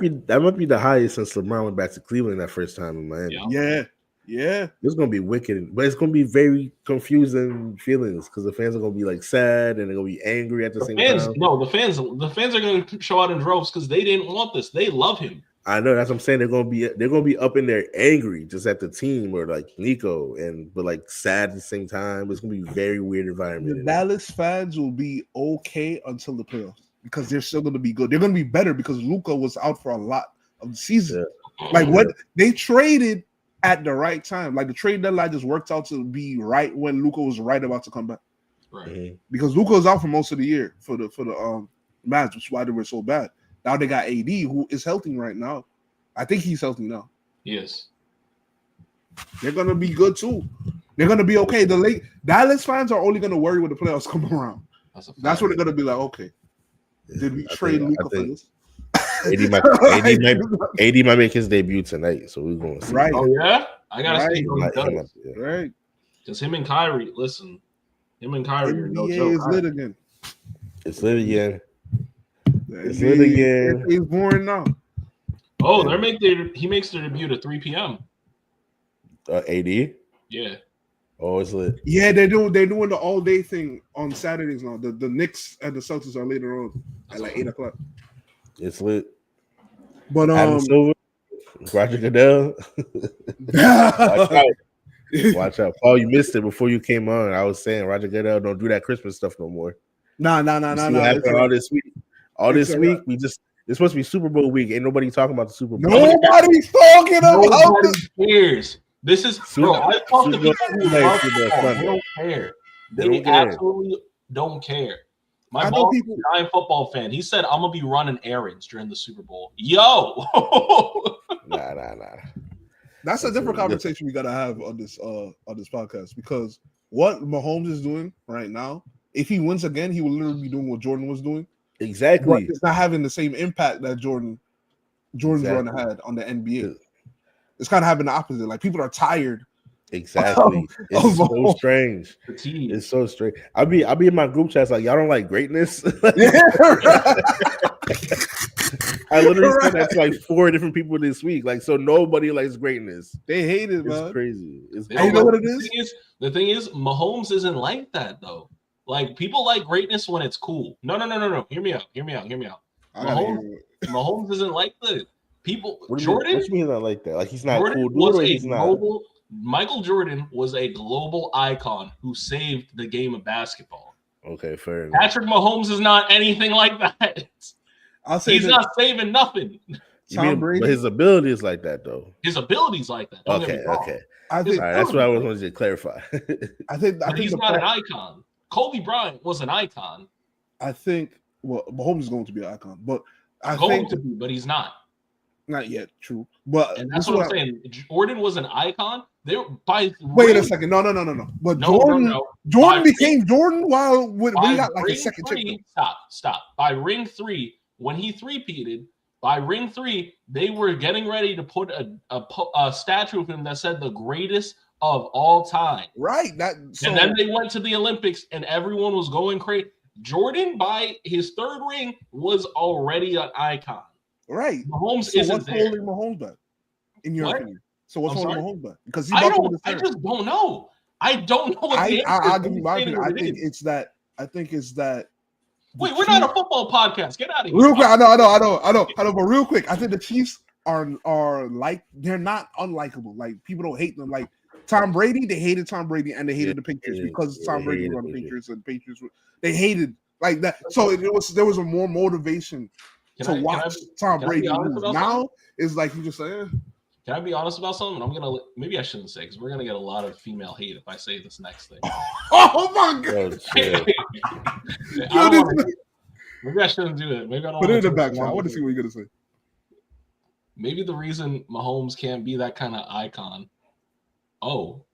be the highest since LeBron went back to Cleveland that first time in Miami. Yeah. It's gonna be wicked, but it's gonna be very confusing feelings because the fans are gonna be like sad and they're gonna be angry at the same time. No, the fans are gonna show out in droves because they didn't want this. They love him. I know, that's what I'm saying. They're gonna be up in there angry just at the team or like Nico, but like sad at the same time. It's gonna be a very weird environment. The Dallas fans will be okay until the playoffs because they're still gonna be good. They're gonna be better because Luka was out for a lot of the season. Yeah. Like what they traded at the right time. Like the trade deadline just worked out to be right when Luka was right about to come back. Right. Because Luka was out for most of the year for the Mavs, which is why they were so bad. Now they got AD, who is healthy right now. I think he's healthy now. Yes. They're gonna be good too. They're gonna be okay. The Dallas fans are only gonna worry when the playoffs come around. That's what they're gonna be like. Okay, did we trade Luka for this? AD might make his debut tonight, so we're going to see. Right. Oh yeah, I gotta see how he does. Right. Because him and Kyrie, listen, are no joke. Is lit again. It's lit again. It's lit again. He's boring now. Oh, he makes their debut at 3 p.m. AD? Yeah. Oh, it's lit. Yeah, they're doing the all day thing on Saturdays now. The Knicks and the Celtics are later on at like 8:00. It's lit. But Adam Silver, Roger Goodell. Watch out. Paul, you missed it before you came on. I was saying Roger Goodell don't do that Christmas stuff no more. No. All this week. It's supposed to be Super Bowl week. Ain't nobody talking about the Super Bowl. Nobody's talking about it. Cares. This is bro. I talk to people who don't care. They absolutely don't care. My mom is a giant football fan. He said, "I'm gonna be running errands during the Super Bowl." Yo, nah. That's a different conversation we gotta have on this podcast because what Mahomes is doing right now, if he wins again, he will literally be doing what Jordan was doing. Exactly. But it's not having the same impact that Jordan's run had on the NBA. It's kind of having the opposite. Like people are tired. Exactly. It's so strange. It's so strange. I'll be in my group chats like, y'all don't like greatness. I literally said that to like 4 different people this week. Like, so nobody likes greatness. They hate it, man. It's crazy. You know what it is? The thing is, Mahomes isn't like that though. Like people like greatness when it's cool. No. Hear me out. Mahomes isn't like that. People. Jordan. What do you mean not like that? Like he's not Jordan cool. Was a Michael Jordan was a global icon who saved the game of basketball. Okay, fair enough. Patrick Mahomes is not anything like that. I'll say he's not saving nothing. Tom Brady, but his ability is like that, though. His ability's like that. Okay. I think that's what I wanted to clarify. I think he's not an icon. Kobe Bryant was an icon. I think. Well, Mahomes is going to be an icon, but but he's not. Not yet. True, but that's what I'm saying. Jordan was an icon. Wait a second. No. But Jordan became Jordan while when he got like a second chip. Stop. By ring 3, when he three-peated, by ring 3, they were getting ready to put a statue of him that said the greatest of all time. Right. And then they went to the Olympics and everyone was going crazy. Jordan, by his 3rd ring, was already an icon. Right. Mahomes isn't there. What's holding Mahomes back, in your opinion? So what's holding Mahomes back? Because I just don't know. I don't know what the answer is. I'll give you my opinion. I think it's that. Wait, we're not a football podcast. Get out of here. Real quick, I know. But real quick, I think the Chiefs are like they're not unlikable. Like people don't hate them. Like Tom Brady, they hated Tom Brady and they hated the Patriots because Tom Brady was on the Patriots and the Patriots they hated like that. So there was a more motivation to watch Tom Brady lose. Now it's like you just say. Can I be honest about something? Maybe I shouldn't say because we're gonna get a lot of female hate if I say this next thing. Oh my god! Maybe I shouldn't do it. Maybe I don't. Put it in the back. I want to see what you're gonna say. Maybe the reason Mahomes can't be that kind of icon. Oh,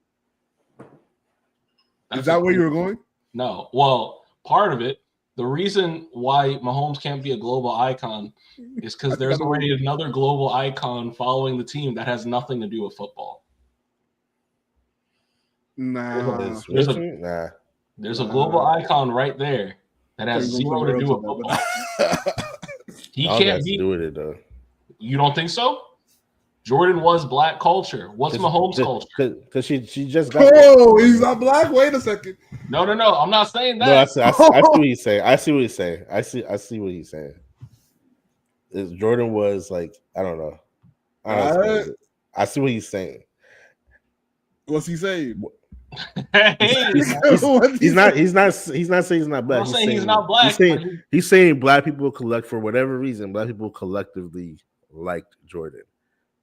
is that where you were going? No. Well, part of it. The reason why Mahomes can't be a global icon is because there's already another global icon following the team that has nothing to do with football. There's a global icon right there that has zero to do with football. He can't be doing it though. You don't think so? Jordan was black culture. What's Mahomes culture? Because she just got. Oh, he's not black. Wait a second. No. I'm not saying that. No, I see what he's saying. I see what he's saying. Jordan was like, I don't know. I see what he's saying. What's he saying? He's not saying he's not black. I'm saying he's not black. He's saying black people for whatever reason. Black people collectively liked Jordan.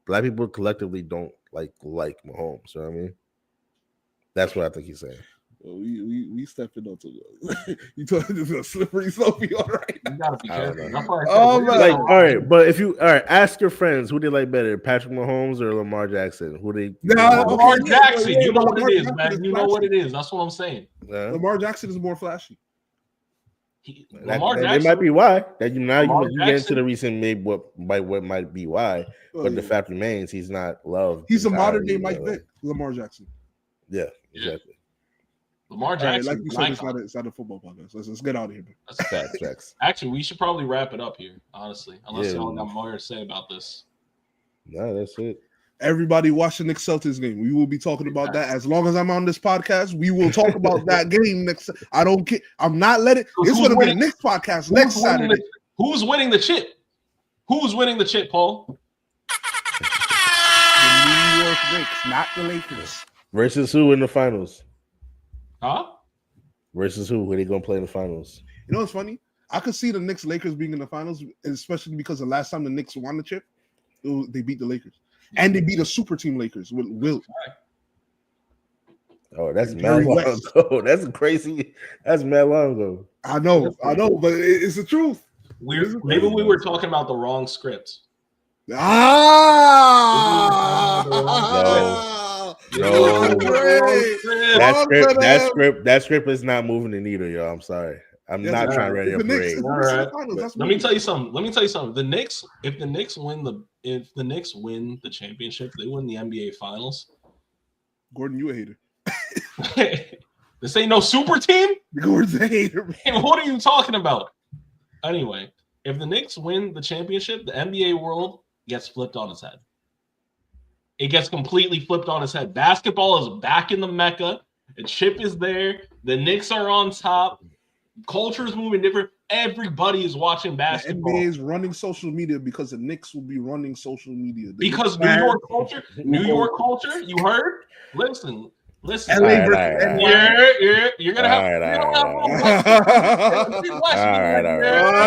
Black people collectively don't like Mahomes. You know what I mean? That's what I think he's saying. Well, we stepping onto you talking to a slippery slope. All right, you gotta be careful. All right, but ask your friends who they like better, Patrick Mahomes or Lamar Jackson. Lamar Jackson. You know what it is, man. You know what it is. That's what I'm saying. Lamar Jackson is more flashy. That might be why. That you get into the reason maybe what might be why, but the fact remains he's not loved. He's a modern day Mike Vick, Lamar Jackson. Yeah, exactly. Lamar Jackson, like you said, it's not a football podcast. Let's get out of here. That's facts. Actually, we should probably wrap it up here, honestly, unless y'all got more to say about this. No, that's it. Everybody watch the Knicks Celtics game. We will be talking about that as long as I'm on this podcast. We will talk about that game next. I don't care. I'm not letting. It's going to be the Knicks podcast next Saturday. Who's winning the chip? Who's winning the chip, Paul? The New York Knicks, not the Lakers. Versus who in the finals? Huh? Versus who? Who are they going to play in the finals? You know what's funny? I could see the Knicks Lakers being in the finals, especially because the last time the Knicks won the chip, they beat the Lakers. And they beat a super team Lakers with Wilt. Oh, that's mad long ago. That's crazy. That's mad long ago. I know, but it's the truth. Maybe we were talking about the wrong script. No. That script is not moving the needle, y'all. I'm sorry. I'm not trying to ready a parade. Let me tell you something. The Knicks, if the Knicks win the championship, they win the NBA Finals. Gordon, you a hater. This ain't no super team. Gordon's a hater. Man, what are you talking about? Anyway, if the Knicks win the championship, the NBA world gets flipped on its head. It gets completely flipped on its head. Basketball is back in the Mecca. The chip is there. The Knicks are on top. Culture is moving different. Everybody is watching basketball. The NBA is running social media because the Knicks will be running social media. Because New York culture, you heard? Listen. LA versus You're gonna have.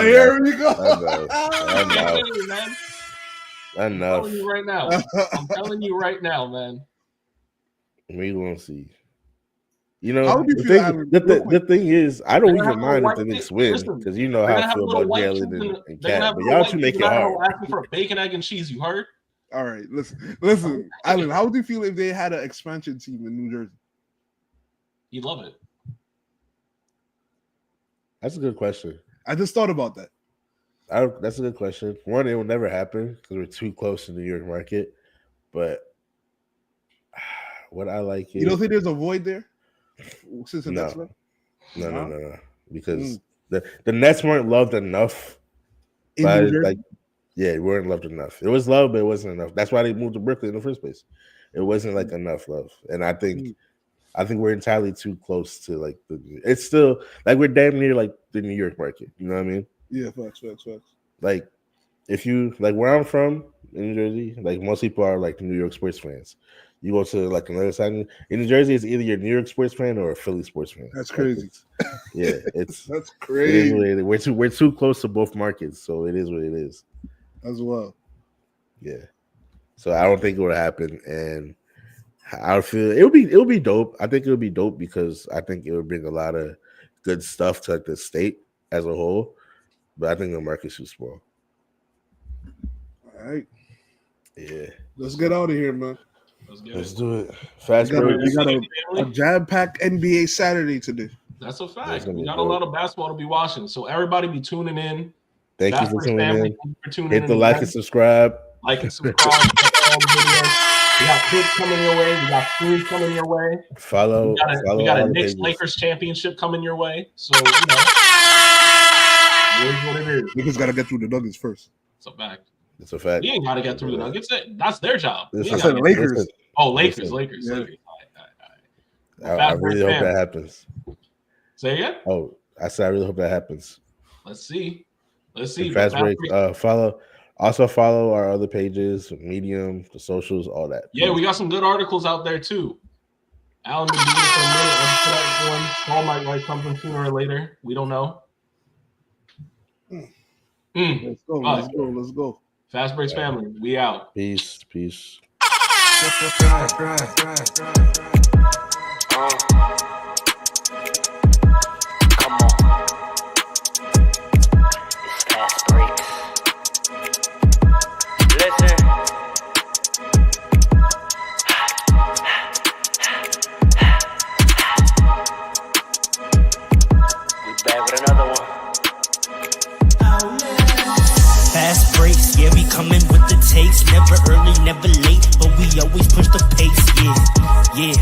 Here we go. Enough. I'm telling you right now. I'm telling you right now, man. We gonna see. You know, the thing is, I don't even mind if the Knicks win because you know how I feel about Jalen and Cat. But y'all should make it hard. Asking for bacon, egg, and cheese. You heard? All right, listen, Alan. How would you feel if they had an expansion team in New Jersey? You love it. That's a good question. I just thought about that. That's a good question. One, it will never happen because we're too close to the New York market. But what I like is, you don't think there's a void there? Since the Nets no. Because the Nets weren't loved enough. We weren't loved enough. It was love, but it wasn't enough. That's why they moved to Brooklyn in the first place. It wasn't like enough love, and I think we're entirely too close to like it's still like we're damn near like the New York market. You know what I mean? Yeah, facts. Like if you like where I'm from in New Jersey, like most people are like New York sports fans. You go to like another side in New Jersey, it's either you're a New York sports fan or a Philly sports fan. That's crazy. It's that's crazy. We're too close to both markets, so it is what it is. As well. Yeah. So I don't think it would happen, and I feel it would be dope. I think it would be dope because I think it would bring a lot of good stuff to like the state as a whole. But I think the market's too small. All right. Yeah. Let's get out of here, man. Let's do it. Fastbreaks. We got a jam-packed NBA Saturday today. That's a fact. We got a lot of basketball to be watching. So everybody be tuning in. Thank you for tuning in. Hit the like and subscribe. Like and subscribe to all the videos. We got clips coming your way. We got food coming your way. Follow. We got a Knicks Lakers championship coming your way. So it is what it is. Niggas got to get through the Nuggets first. It's a fact. It's a fact. You ain't got to get through the Nuggets. That's their job. I said Lakers. Lakers. Yeah. I really hope that happens. Say it? Oh, I said I really hope that happens. Let's see. Fastbreaks. Follow our other pages, Medium, the socials, all that. Yeah, we got some good articles out there too. Alan been doing it for a minute. Paul might write something sooner or later. We don't know. Let's go. Fastbreaks family, we out. Peace. Never early, never late, but we always push the pace, yeah.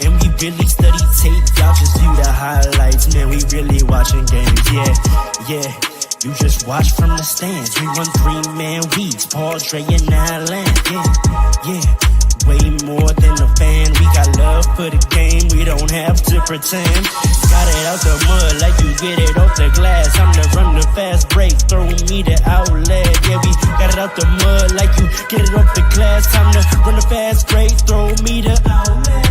And we really study tape, y'all just view the highlights, man, we really watching games, yeah. You just watch from the stands, we run 3-man weeks, Paul, Dre, and Alan, yeah. Way more than a fan, we got love for the game, we don't have to pretend. Got it out the mud like you get it off the glass. I'm the run the fast break, throw me the outlet. Yeah, we got it out the mud like you get it off the glass. Time to run the fast break, throw me the outlet.